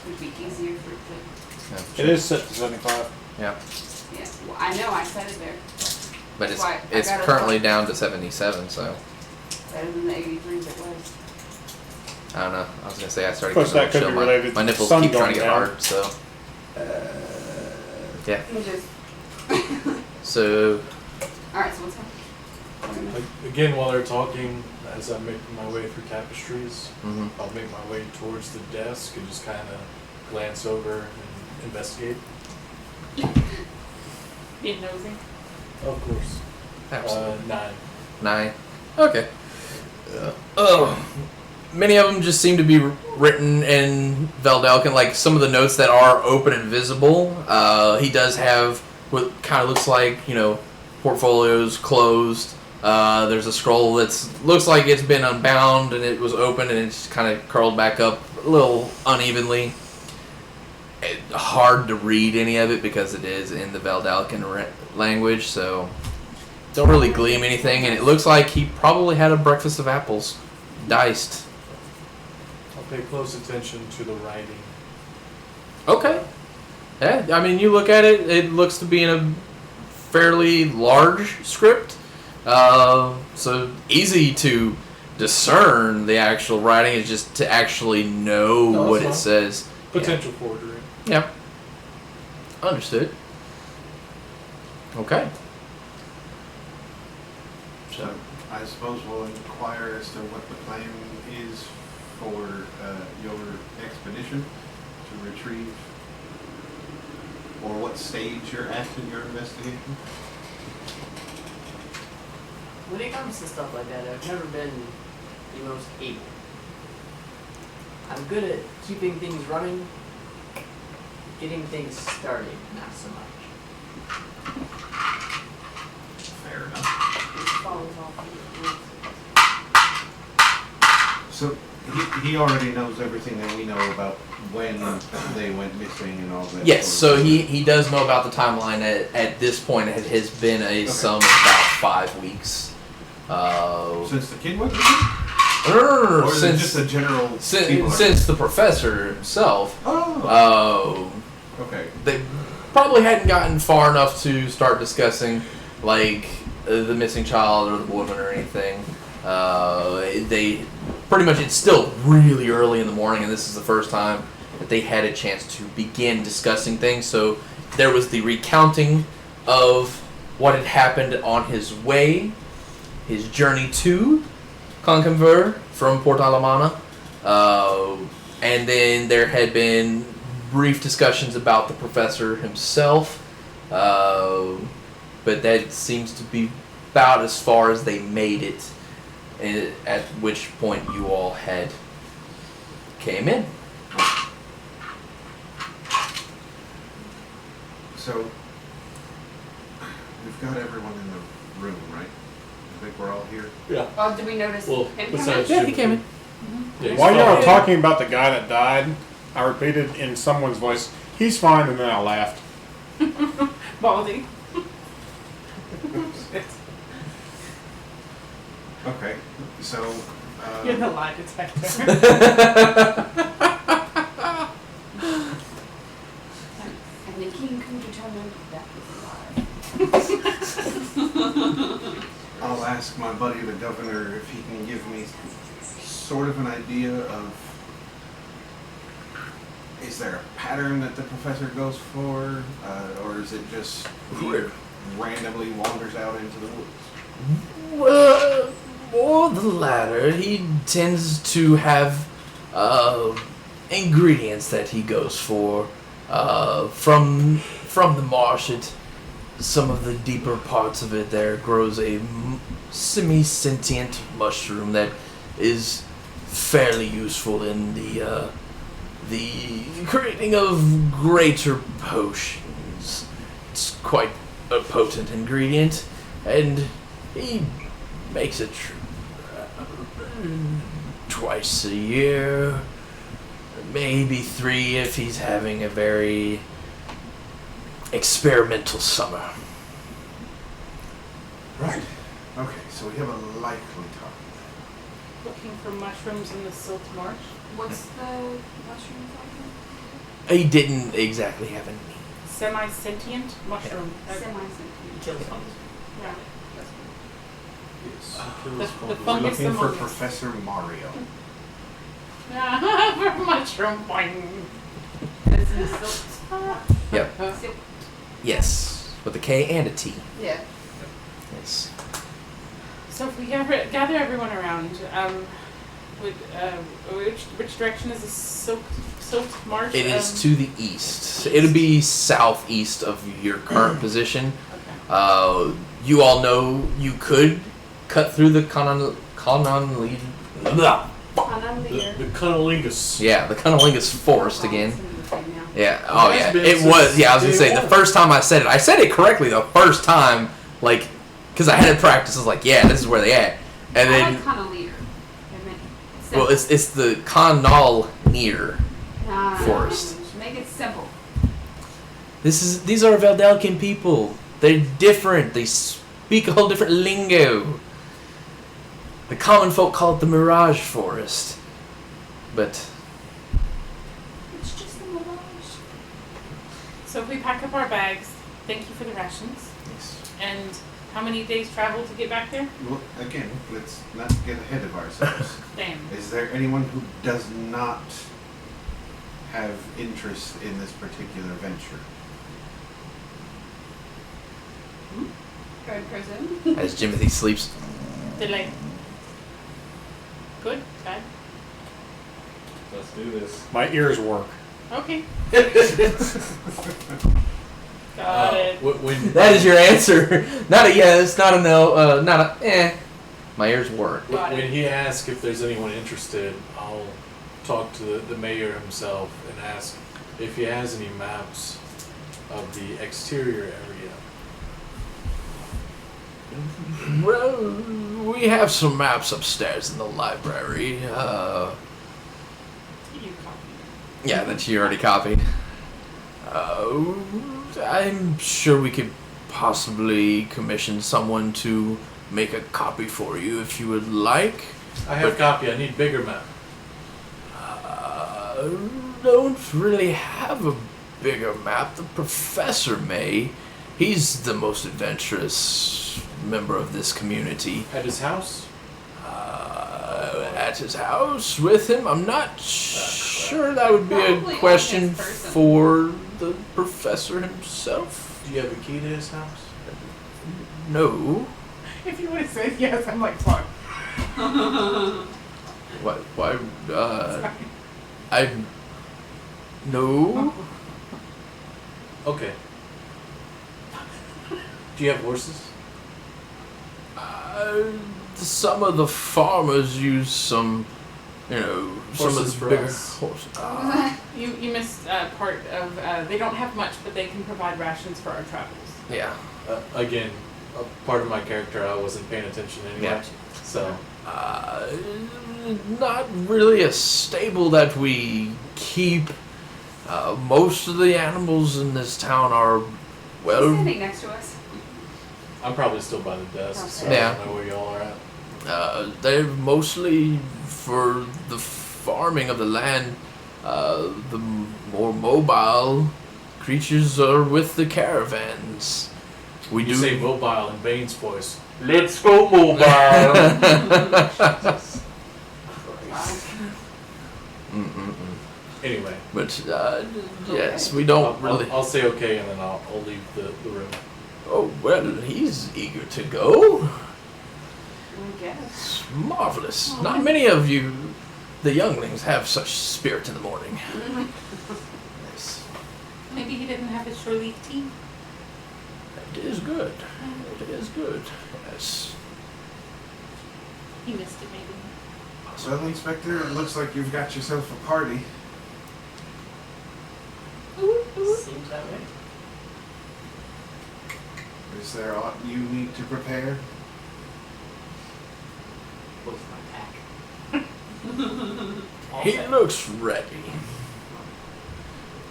Would be easier for it It is set to 75. yeah. to. Yeah, well, I know. I said it there. But it's Why? I it's got it currently wrong. down to 77, so Better than the 83s it was. I don't know. I was gonna say I started Plus, getting a that little could chill. be related My to the nipples sun keep trying going to get down. hard, so yeah. Let me just. So All right. So what's happening? Like, again, while they're talking, as I make my way through tapestries, mhm. I'll make my way towards the desk and just kind of glance over and investigate. Being nosy. Of course. Absolutely. 9. 9. Okay. Oh, many of them just seem to be written in Veldelkin. Like some of the notes that are open and visible. He does have what kind of looks like, portfolios closed. There's a scroll that's looks like it's been unbound and it was open and it's kind of curled back up a little unevenly. Hard to read any of it because it is in the Veldelkin language, so don't really gleam anything. And it looks like he probably had a breakfast of apples, diced. I'll pay close attention to the writing. Okay. Yeah, I mean, you look at it, it looks to be in a fairly large script. So easy to discern the actual writing is just to actually know No, what it that's says. Potential forgery. Yeah. Understood. Okay. So I suppose we'll inquire as to what the plan is for your expedition to retrieve, or what stage you're at in your investigation. When it comes to stuff like that, I've never been the most able. I'm good at keeping things running, getting things started, not so much. Fair enough. It follows off of the So he already knows everything that we know about when they went missing and all that. Yes, so sort of thing. he does know about the timeline. At this point, it has been a sum of about 5 weeks. Since the kid went missing? No, Or is it just a general people since the professor himself, Oh, okay. they probably hadn't gotten far enough to start discussing like the missing child or the woman or anything. They pretty much, it's still really early in the morning, and this is the first time that they had a chance to begin discussing things. So there was the recounting of what had happened on his way, his journey to Conconver from Port Alamana, and then there had been brief discussions about the professor himself, but that seems to be about as far as they made it, at which point you all had came in. So we've got everyone in the room, right? I think we're all here. Yeah. Oh, did we notice Well, him besides coming? Yeah, he came in. Yeah, While he's you were fine. talking about the guy that died, I repeated in someone's voice, "He's fine," and then I laughed. Baldy. Okay. So You're the lie detector. And the king could determine that was alive. I'll ask my buddy the governor if he can give me sort of an idea of, is is there a pattern that the professor goes for, or is it just he randomly wanders out into the woods? Well, more the latter. He tends to have ingredients that he goes for from the marsh. Some of the deeper parts of it, there grows a semi-sentient mushroom that is fairly useful in the creating of greater potions. It's quite a potent ingredient, and he makes it twice a year, maybe 3 if he's having a very experimental summer. Right. Okay, so we have a likely target. Looking for mushrooms in the silt marsh. What's the mushroom talking? He didn't exactly have a name. Semi-sentient mushroom. Semi-sentient. Kill something. Yeah. Yes. The We're fungus looking for among us. Professor Mario. For mushroom boing. It's in the silt. Yep. Silt. Yes, with a K and a T. Yeah. Yes. So if we gather everyone around, which direction is the silt marsh? It is to the east. It'll be southeast of your current position. Okay. You all know you could cut through the Cunnilingus. the Cunnilingus forest again. Yeah. Oh It has yeah. been It was. since Yeah. I was gonna day say the one. first time I said it correctly the first time, like, because I had it practice. I was like, yeah, this is where they at. And I then, like Connellier. well, it's the Connell near forest. Make it simple. These are Valdelkin people. They're different. They speak a whole different lingo. The common folk call it the Mirage Forest. But It's just a mirage. So if we pack up our bags, thank you for the rations. And how many days travel to get back there? Well, again, let's not get ahead of ourselves. Damn. Is there anyone who does not have interest in this particular venture? Third person. as Jimothy sleeps, Delay. Good? Bad? Let's do this. My ears work. Okay. Got it. When that is your answer. Not a yes, not a no, not a eh. My ears work. Got it. when he asks if there's anyone interested, I'll talk to the mayor himself and ask if he has any maps of the exterior area. Well, we have some maps upstairs in the library. You copy. Yeah, that you already copied. I'm sure we could possibly commission someone to make a copy for you if you would like. I have a copy. I need bigger map. Don't really have a bigger map. The professor may. He's the most adventurous member of this community. At his house? At his house with him, I'm not sure that would be Probably a question on his person. for the professor himself. Do you have a key to his house? No. If you would have said yes, I'm like, fuck. What? Why? I. No. Okay. Do you have horses? Some of the farmers use some, some of Horses the for bigger us. horses. You missed part of, they don't have much, but they can provide rations for our travels. Yeah. Again, a part of my character, I wasn't paying attention anyway. Yeah. So, Not really a stable that we keep. Most of the animals in this town are, well, Standing next to us. I'm probably still by the desk, so Yeah. I don't know where y'all are at. they're mostly for the farming of the land. The more mobile creatures are with the caravans. We You do say mobile in Bane's voice. Let's go mobile. Anyway, But yes, we don't really. I'll say okay, and then I'll leave the room. Oh well, he's eager to go. I guess. It's marvelous. Not many of you, the younglings, have such spirit in the morning. Yes. Maybe he didn't have his shore leaf tea. It is good. It is good. Yes. He missed it, maybe. Well, Inspector, it looks like you've got yourself a party. Seems that way. Is there aught you need to prepare? Close my pack. He looks ready.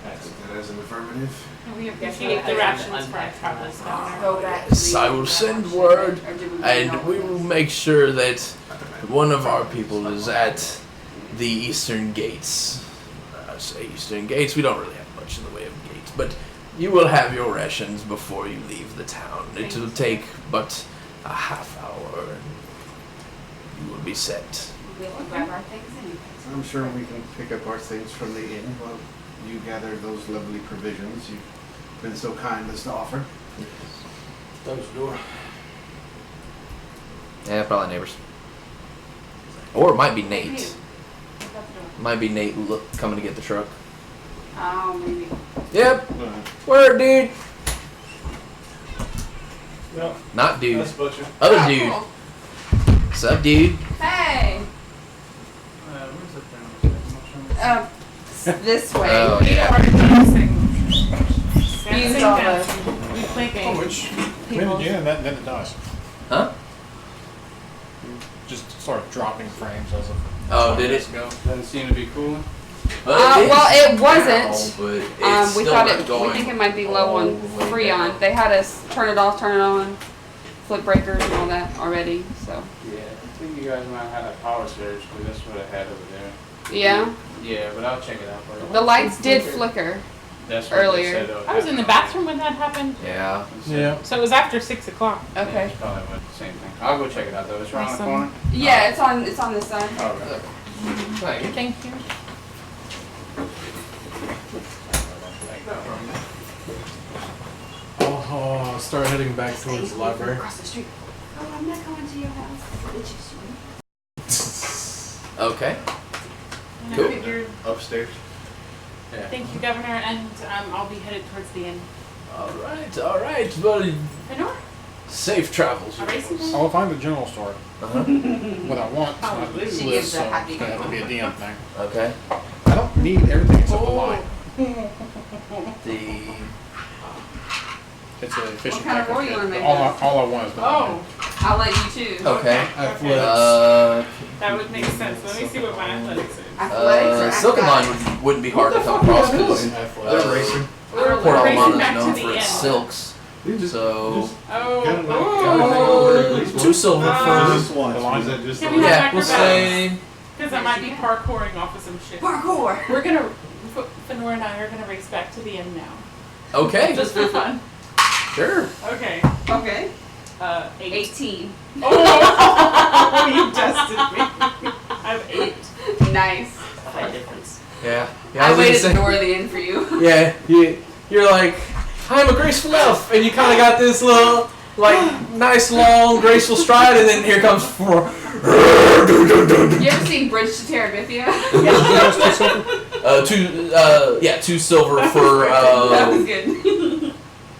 Take that as an affirmative. And we Yes, appreciate the I- rations for our unpacked travels my- down there. Go back. to Yes, the- I will send word, Or did we and not we know will this? make sure that one of our people is at the eastern gates. I say eastern gates, we don't really have much in the way of gates, but you will have your rations before you leave the town. It will take but a half hour, and you will be set. We'll grab our things anyway. I'm sure we can pick up our things from the inn while you gather those lovely provisions you've been so kind as to offer. That was door. Yeah, probably neighbors. Or it might be Nate. Look out the door. Might be Nate coming to get the truck. Oh, maybe. Yep. Word, dude. No, Not dude. that's Butcher. Other Oh, dude. cool. What's up, dude? Hey. Where's the camera? This way. Oh, We yeah. don't work on this thing. Use all the We play Oh, games. which people. yeah, and then it dies. Huh? Just start dropping frames as of. Oh, did it? Doesn't seem to be cooling. Well, it now, wasn't. but it's We still thought not it. We going think it might be low all on the way Freon. down. They had us turn it off, turn it on, flip breakers and all that already. So Yeah, I think you guys might have had a power surge because that's what I had over there. yeah, Yeah, but I'll check it out for you. the lights did flicker. That's what they earlier. said, though. I was in the bathroom when that happened, Yeah. Yeah. so it was after 6 o'clock. Yeah, Okay. it's probably about the same thing. I'll go check it out though. It's around the Awesome. corner. Yeah, it's on. It's on this side. Oh, okay. Thank you. Thank you. I'll start heading back towards the library. Across the street. Oh, I'm not going to your house. Okay. And I Cool. figured, Upstairs. Yeah. thank you, Governor, and I'll be headed towards the inn. All right. All right. Well, Lenore, safe travels. a racing day? I'll find the general store. Uh-huh. What I want. It's not Hallelujah. this She list, gives so a happy it's gonna have to be a DM thing. Okay. I don't need everything except the line. The It's a efficient. What kind of roll you package. wanna make all, up? all I want is the line. Oh, I'll let you choose. okay. okay. That would make sense. Let me see what my athletics is. Athletics or Silken line acrobatics? wouldn't be hard to come across because They're racing. We're Port racing Almana back is to known the for its inn. silks. You just, So Oh, 2 silver Oh. for. once. The line- Was that just Can the we line? have Yeah, we'll acrobatics? say. because I might be parkouring off of some shit. Parkour. We're gonna, Fenor and I are gonna race back to the inn now. Okay. Just for fun. Sure. Okay. Okay. 8. 18. Oh, you tested me. I'm 8. Nice. High difference. Yeah. Yeah. I was gonna waited say- the door of the inn for you. Yeah. You're like, I'm a graceful elf, and you kind of got this little, like, nice long graceful stride, and then here comes 4. You ever seen Bridge to Terabithia? 2 silver for. That was good.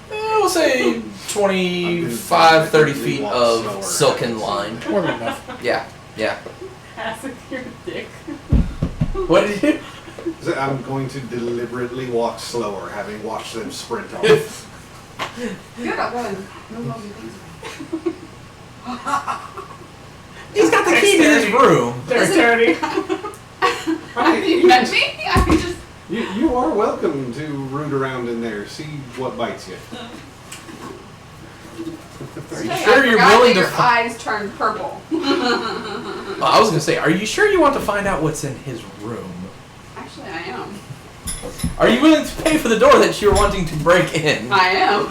We'll say 25, 30 feet of silken line. More than enough. Yeah. Yeah. Ass of your dick. What did you? I'm going to deliberately walk slower, having watched them sprint off. Good, I'll go and move all your things. He's got the key to his room. Dexterity. Have you met me? I can just. You are welcome to root around in there, see what bites you. Are you I sure you're forgot willing that to? your eyes turned purple. Well, I was gonna say, are you sure you want to find out what's in his room? Actually, I am. Are you willing to pay for the door that you're wanting to break in? I am.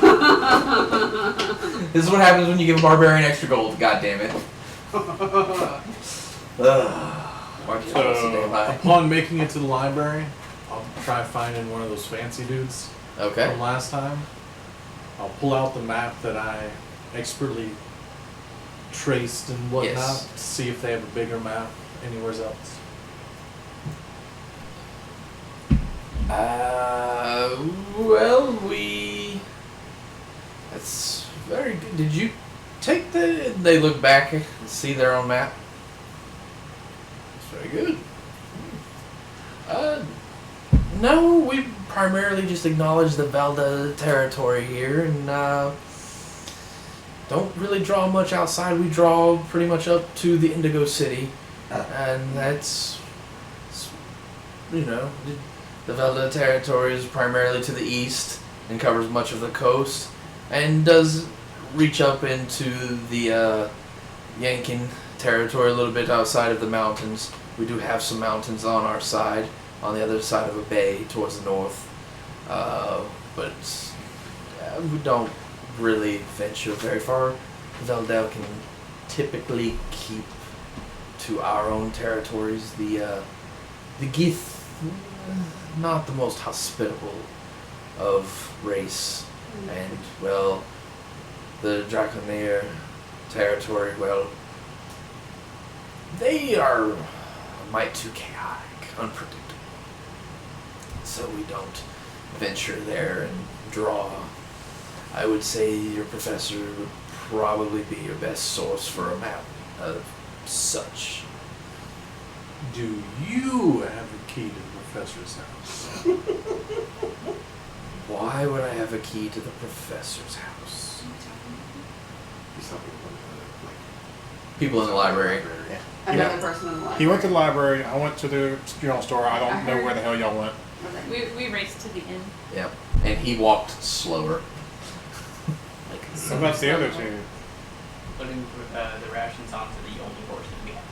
This is what happens when you give a barbarian extra gold. God damn it. Why can't I So, sit there high? upon making it to the library, I'll try finding one of those fancy dudes Okay. from last time. I'll pull out the map that I expertly traced and whatnot Yes. to see if they have a bigger map anywhere else. Well, that's very good. Did you take the? They look back and see their own map. That's very good. No, we primarily just acknowledge the Valda territory here, and don't really draw much outside. We draw pretty much up to the Indigo City, and that's, you know, the Velda territory is primarily to the east and covers much of the coast, and does reach up into the Yankin territory a little bit outside of the mountains. We do have some mountains on our side, on the other side of a bay towards the north, but we don't really venture very far. Veldel can typically keep to our own territories. The Gith, not the most hospitable of race, and well, the Draconair territory, well, they are a mite too chaotic, unpredictable. So we don't venture there and draw. I would say your professor would probably be your best source for a map of such. Do you have a key to the professor's house? Why would I have a key to the professor's house? He's talking about, People in the library. Another person in the line. He went to the library. I went to the general store. I don't know where the hell y'all went. Okay. We raced to the inn. Yeah. And he walked slower. What about the other two? Putting the rations onto the only horse that we have.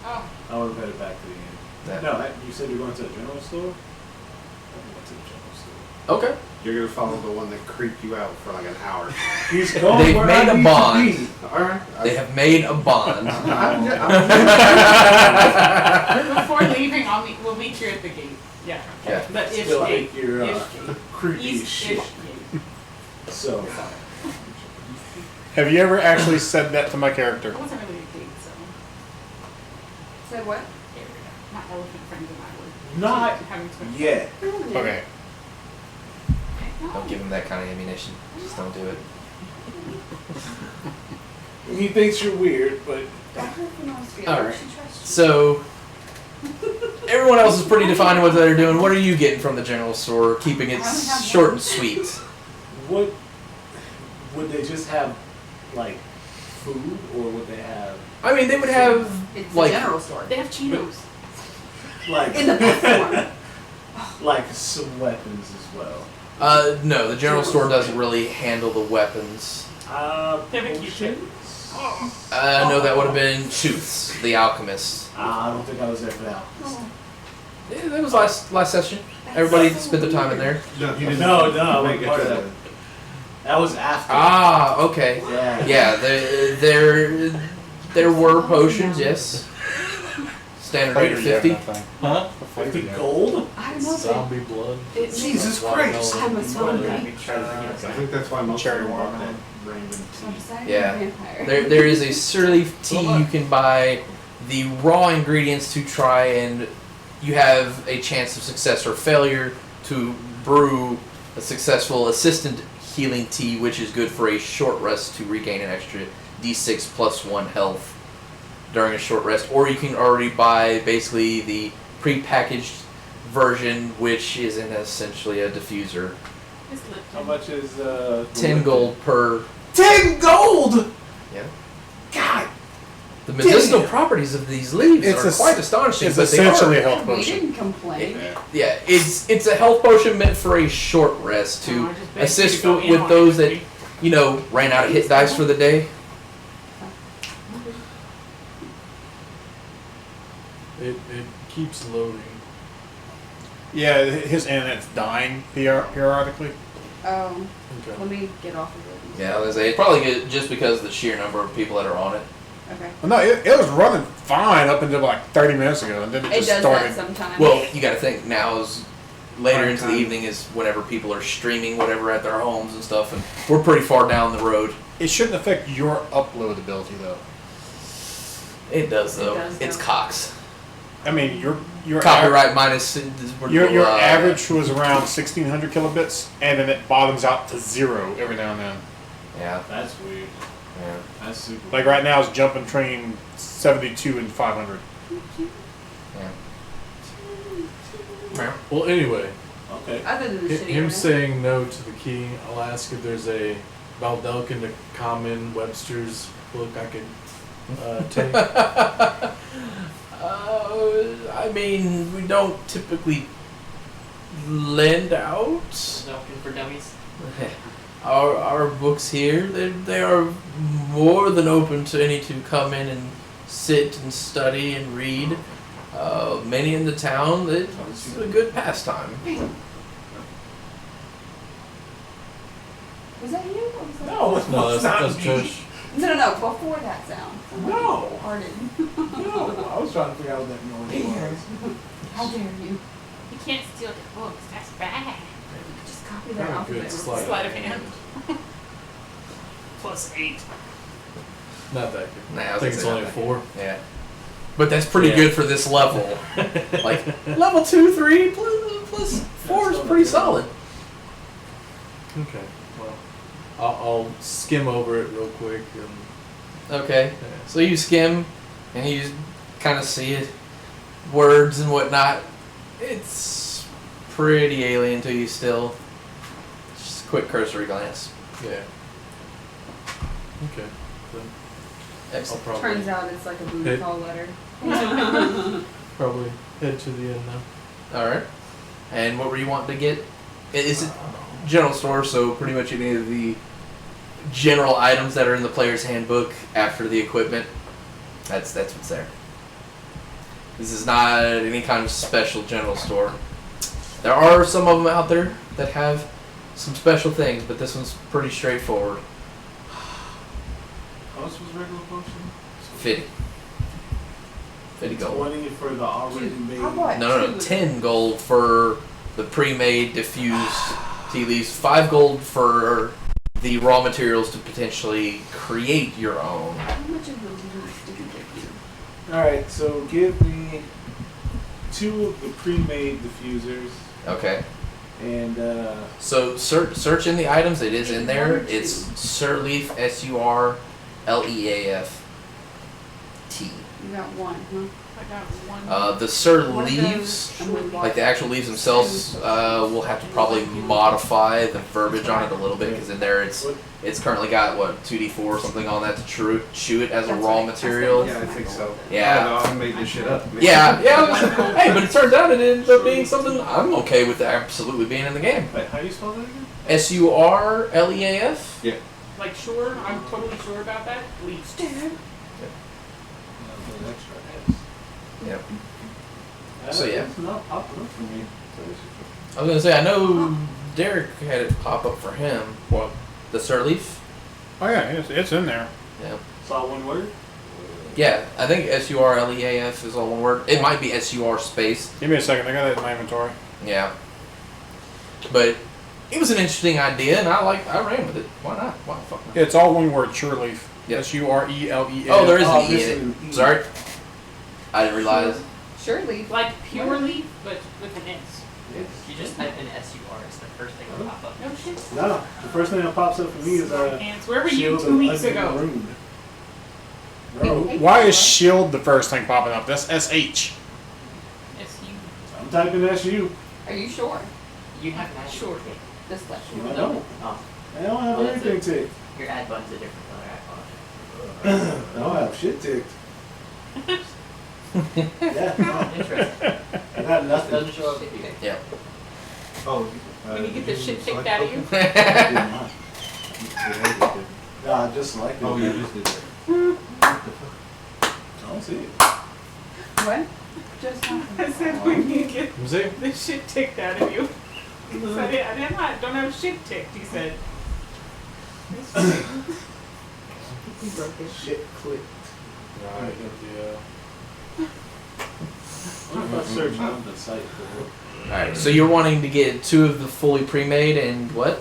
Oh, I would have headed back to the inn. That- No, you said you're going to the general store? I went to the general store. Okay. You're gonna follow the one that creeped you out for like an hour. He's going They've where made I a need bond. to be. Alright. They have made a bond. before leaving, we'll meet you at the gate. Yeah. Yeah. But ish Still gate. think you're Ish gate. creepy as shit. East-ish gate. So, Have you ever actually said that to my character? It wasn't really a gate, so Said what? my elephant friends and I were not having to. yet. Okay. Don't give him that kind of ammunition. Just don't do it. He thinks you're weird, but Alright. So, everyone else is pretty defined in what they're doing. What are you getting from the general store? Keeping it short and sweet. what would they just have, like, food, or would they have, I mean, they would have, It's like, the general store. They have Cheetos. like, In the best form. like some weapons as well? no, the general store doesn't really handle the weapons. They have a Q-tip. Potions? No, that would have been Tooths, the alchemist. I don't think I was there for that. Yeah, that was last session. Everybody spent their time in there. No, he didn't. No, I make wasn't it part to of that. That was after. Ah, okay. Yeah. Yeah, there were potions, yes. Standard rate of 50. Huh? 50 gold? I don't know. Zombie blood. Jesus Christ! I'm a zombie. I think that's why most Cherry of them bought watermelon. that random I'm tea. deciding Yeah. I'm a vampire. There is a surly tea you can buy the raw ingredients to try, and you have a chance of success or failure to brew a successful assistant healing tea, which is good for a short rest to regain an extra d6 plus 1 health during a short rest. Or you can already buy basically the prepackaged version, which is essentially a diffuser. It's Lipton. How much is 10 gold per. 10 gold! Yeah. God! The medicinal Damn. properties of these leaves It's are a- quite astonishing. It's but they essentially are- a health We potion. didn't complain. Yeah, it's a health potion meant for a short rest No, to I just begged assist you to go in with on those it. that ran out of hit dice for the day. It keeps loading. Yeah, his internet's dying periodically. Oh, Okay. let me get off of it. Yeah, I was gonna say, it's probably good just because of the sheer number of people that are on it. Okay. Well, no, it was running fine up until like 30 minutes ago, and then it It just does started. that sometimes. Well, you got to think now is later Prime into the time. evening is whenever people are streaming whatever at their homes and stuff, and we're pretty far down the road. It shouldn't affect your upload ability though. It does though. It does, It's though. Cox. I mean, your Copyright minus. Your average was around 1600 kilobits, and then it bottoms out to 0 every now and then. Yeah. That's weird. Yeah. That's super. Like right now, it's jumping train 72 and 500. Yeah. Well, anyway, Okay. Other than the shitty him internet. saying no to the key, I'll ask if there's a Valdelkin to Common Webster's book I could take. I mean, we don't typically lend out Dunkin' for dummies. our books here. They are more than open to any to come in and sit and study and read. Many in the town, it's a good pastime. Was that you? Or was that No, No, that's not me. Trish. No, before that sound. No. Pardon. No, I was trying to figure out what that noise was. How dare you? You can't steal the books. That's bad. Just copy that Kinda off of good it. Sleight of hand. +8. Not that good. Nah, I I was think gonna it's say only a not 4. Yeah. But that's pretty Yeah. good for this level. Like, level 2, 3, plus 4 is pretty solid. Okay. Well, I'll skim over it real quick and Okay. So you skim, and you kind of see it, words and whatnot. It's pretty alien to you still. Just a quick cursory glance. yeah. Okay. Then I'll Excellent. probably Turns out it's like a booty It- call letter. probably head to the end now. All right. And what were you wanting to get? Is it general store? So pretty much any of the general items that are in the player's handbook after the equipment. That's what's there. This is not any kind of special general store. There are some of them out there that have some special things, but this one's pretty straightforward. How much was regular potion? 50. 50 gold. 20 for the already made. I bought No, two. 10 gold for the pre-made diffused tea leaves. 5 gold for the raw materials to potentially create your own. How much of those do you get you? Alright, so give me 2 of the pre-made diffusers Okay. and So search in the items. It is in there. It's Surleaf, Surleaf tea. You got one, huh? I got one. The One Surleaves, of those, and we bought like the actual leaves themselves, we'll have to probably modify the verbiage on it a little bit because in there it's currently got what 2d4 or something on that to chew it as a That's raw right. material. Yeah, I think so. Yeah. I don't know, I made this shit up. Yeah. Hey, but it turns out it ends up being something I'm okay with absolutely being in the game. wait, how do you spell that again? Surleaf. Like sure, I'm totally sure about that. Least. Extra S. Yep. So, yeah. It's not popping up for me. I was gonna say I know Derek had it pop up for him. What? The Surleaf. Oh yeah, it's in there. Yeah. It's all one word? Yeah, I think Surleaf is all one word. It might be Sur space. Give me a second. I got it in my inventory. Yeah. But it was an interesting idea, and I ran with it. Why not? Why the fuck not? It's all one word. Sureleaf. Yep. Sureleaf. Oh, there is Oh, an E this in is an it. E. Sorry. I didn't realize. Surely. Like pure leaf, but with an S. If you just type in SUR, it's the first thing that'll pop up. No shit. No, the first thing that pops up for me is Hands. Where were you Shield 2 of weeks Ugly ago? Maroon. Bro, Why is shield the first thing popping up? That's SH. SU. I'm typing SU. Are you sure? You have an ad. Sure. This left. I don't. Oh, I don't have Well, that's anything ticked. your ad button's a different color. I apologize. I don't have shit ticked. Yeah, no, Interesting. I got nothing. Doesn't show up here. Yeah. Oh. When you get the shit kicked out of you. I did not. Yeah, I just like it. Oh, you just did that. I don't see it. What? Just I said when you get See? the shit ticked out of you. He said, I don't have shit ticked, he said. He broke it. Shit clicked. Right. Yeah. What if I search on the site for Alright, so you're wanting to get 2 of the fully pre-made and what?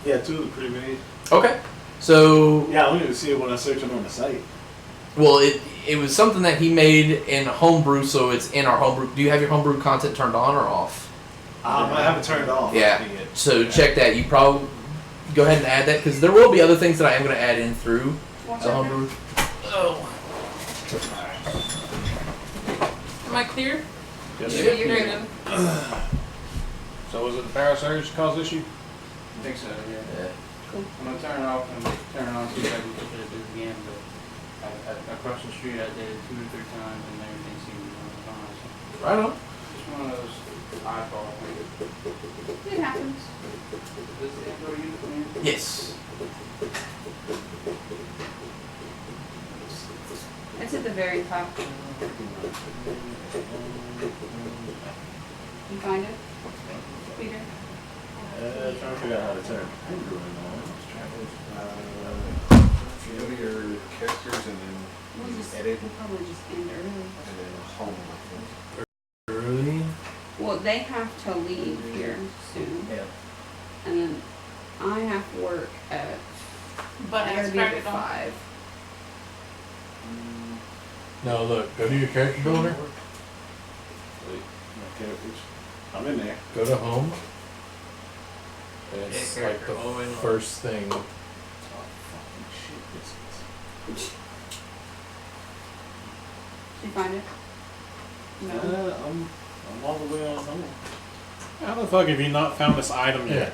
Yeah, 2 of the pre-made. Okay. So, Yeah, I only see it when I search it on the site. well, it was something that he made in homebrew, so it's in our homebrew. Do you have your homebrew content turned on or off? I have it turned off. Yeah. So check that. You probably go ahead and add that because there will be other things that I am going to add in through the homebrew. Oh. Am I clear? Yes. Yeah, you're Very good. good. So was it the power surge caused issue? I think so, yeah. Yeah. Cool. I'm gonna turn it off and turn it on, see if I can get it to do it again, but across the street I did it 2 or 3 times and everything seemed to be fine. So Right on. just one of those eyeball things. It happens. Does the Android use it from here? Yes. It's at the very top. You find it, Peter? Trying to figure out how to turn Android on. Go to your characters and then We'll just, edit we'll probably just end early. and then home, I think. Early. Well, they have to leave here soon, Yeah. and then I have work at. But I it's gotta be at practical. 5. No, look, go to your character builder, Wait, my characters. I'm in there. go to home. And it's Yeah, like the character, all the way to the first thing. Oh, fucking shit. This Did you find it? is... No. I'm all the way on home. How the fuck have you not found this item Yeah. yet?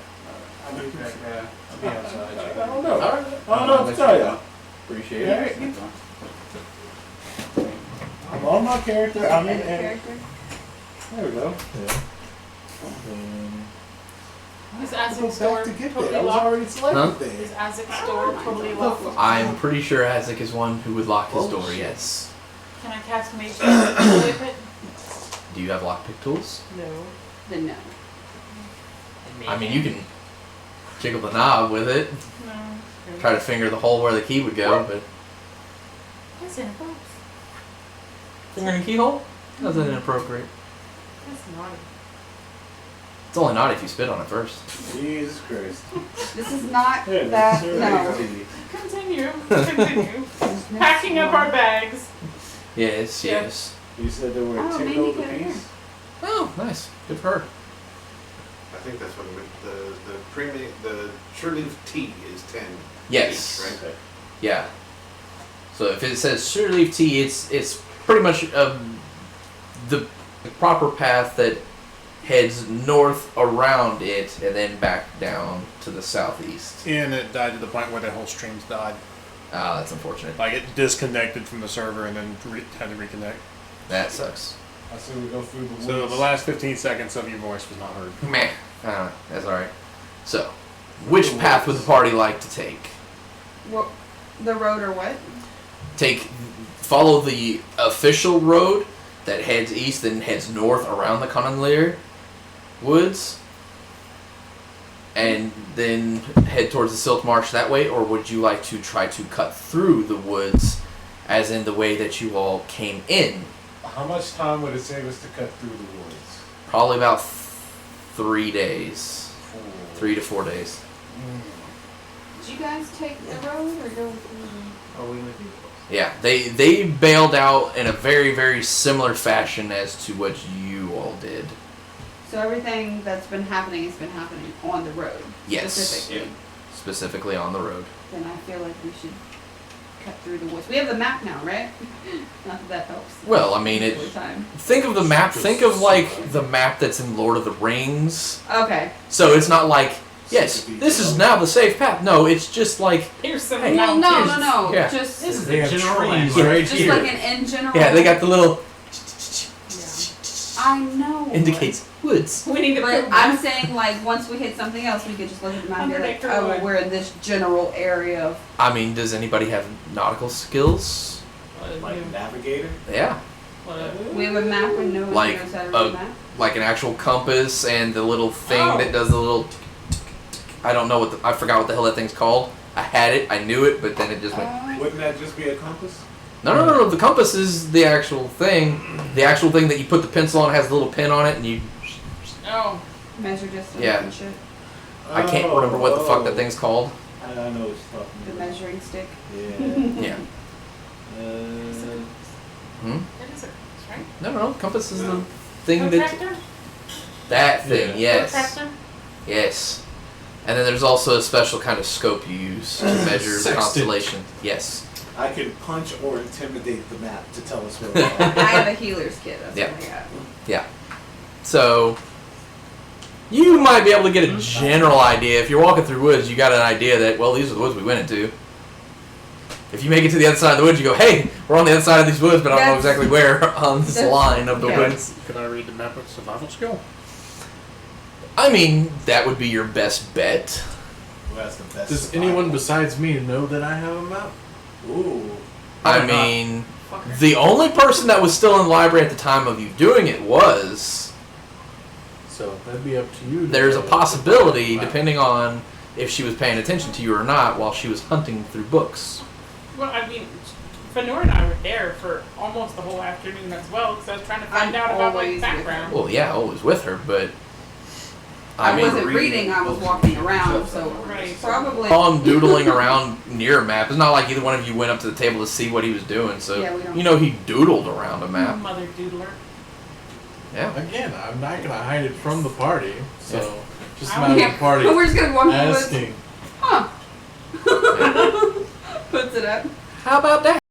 I'll be back, I'll be outside. I don't know. I don't know what to tell you. Appreciate Yeah. it. I'm on my character. I'm in Edit there. character? There we go. Yeah. And Is I have to go Azek's door back to get there. totally I was locked? already selected Huh? there. Is Azek's door totally locked? I'm pretty sure Azek is one who would lock his door, yes. Can I cast Mage Hand to flip it? Do you have lockpick tools? No. Then no. I mean, you can jiggle the knob with it, No. try to finger the hole where the key would go, but... That's inappropriate. Fingering a keyhole? That's inappropriate. That's naughty. It's only not if you spit on it first. Jesus Christ. This is not Yeah, that. sure. No. Continue. Continue. Packing up our bags. Yes, Yeah. yes. You said there were Oh, 10 maybe gold get it apiece? Oh, nice. Good for her. I think that's what it meant. The pre-made, the Sureleaf tea is 10. Yes. each, right? Okay. Yeah. So if it says Sureleaf Tea, it's pretty much the proper path that heads north around it and then back down to the southeast. And it died to the point where the whole streams died. Ah, that's unfortunate. Like it disconnected from the server and then had to reconnect. That sucks. I said we go through the woods. So the last 15 seconds of your voice was not heard. Meh. That's alright. So, which path would the party like to take? What? The road or what? Follow the official road that heads east and heads north around the Conanlear Woods, and then head towards the Silt Marsh that way, or would you like to try to cut through the woods, as in the way that you all came in? How much time would it save us to cut through the woods? Probably about 3 days, 3 to 4 days. Did you guys take the road or go through? Oh, we would do. Yeah, they bailed out in a very, very similar fashion as to what you all did. So everything that's been happening has been happening on the road. Yes. Specifically. Specifically on the road. Then I feel like we should cut through the woods. We have the map now, right? Not that that helps. Well, I mean, Every time. think of the map. Think of like the map that's in Lord of the Rings. Okay. So it's not like, yes, this is now the safe path. No, it's just like, Here's some Hey. Well, mountains. no. Yeah. Just This is They a have general trees landmark. right just here. like an in general. yeah, they got the little I know. indicates woods. We need to But put I'm saying like once we hit something else, we could just look at the map and be like, Unpredictable. oh, well, we're in this general area of. I mean, does anybody have nautical skills? Like navigator? Yeah, We have a map and no one Like, knows how to read a- the map. like an actual compass and the little thing Oh. that does the little. I don't know I forgot what the hell that thing's called. I had it, I knew it, but then it just went. Wouldn't that just be a compass? No. The compass is the actual thing. The actual thing that you put the pencil on has a little pin on it, and you Oh, Measure distance Yeah. and shit. I can't remember what the fuck that thing's called. I know what you're talking The about. measuring stick. Yeah. Yeah. Hmm? it is a right? No. Compass is the thing that. Protractor? That thing, Yeah. yes. Protractor? Yes. And then there's also a special kind of scope you use to measure the Sextant. constellation. Yes. I can punch or intimidate the map to tell us where we are. I have a healer's kit. That's Yeah. what I got. Yeah. So you might be able to get a general idea. If you're walking through woods, you got an idea that, well, these are the woods we went into. If you make it to the other side of the woods, you go, hey, we're on the other side of these woods, but I don't know That's- exactly where on this that's- line of the yeah. woods. Could I read the map with survival skill? I mean, that would be your best bet. Well, that's the best. Does survival. anyone besides me know that I have a map? Ooh. I Probably not. mean, Fucker. the only person that was still in the library at the time of you doing it was. So that'd be up to you. to There's a tell us possibility, about the map. depending on if she was paying attention to you or not, while she was hunting through books. Well, I mean, Fenor and I were there for almost the whole afternoon as well, because I was trying to find I'm out about always like with background. Well, yeah, always with her, but I mean, wasn't reading, I was walking around, so Right. probably. on doodling around near a map. It's not like either one of you went up to the table to see what he was doing. So Yeah, we don't- you know he doodled around a map. Mother doodler. Yeah. Again, I'm not gonna hide it from the party. So Yeah. just a matter of Yeah, the party we're just gonna walk through the woods. asking. Huh. Puts it up. How about that?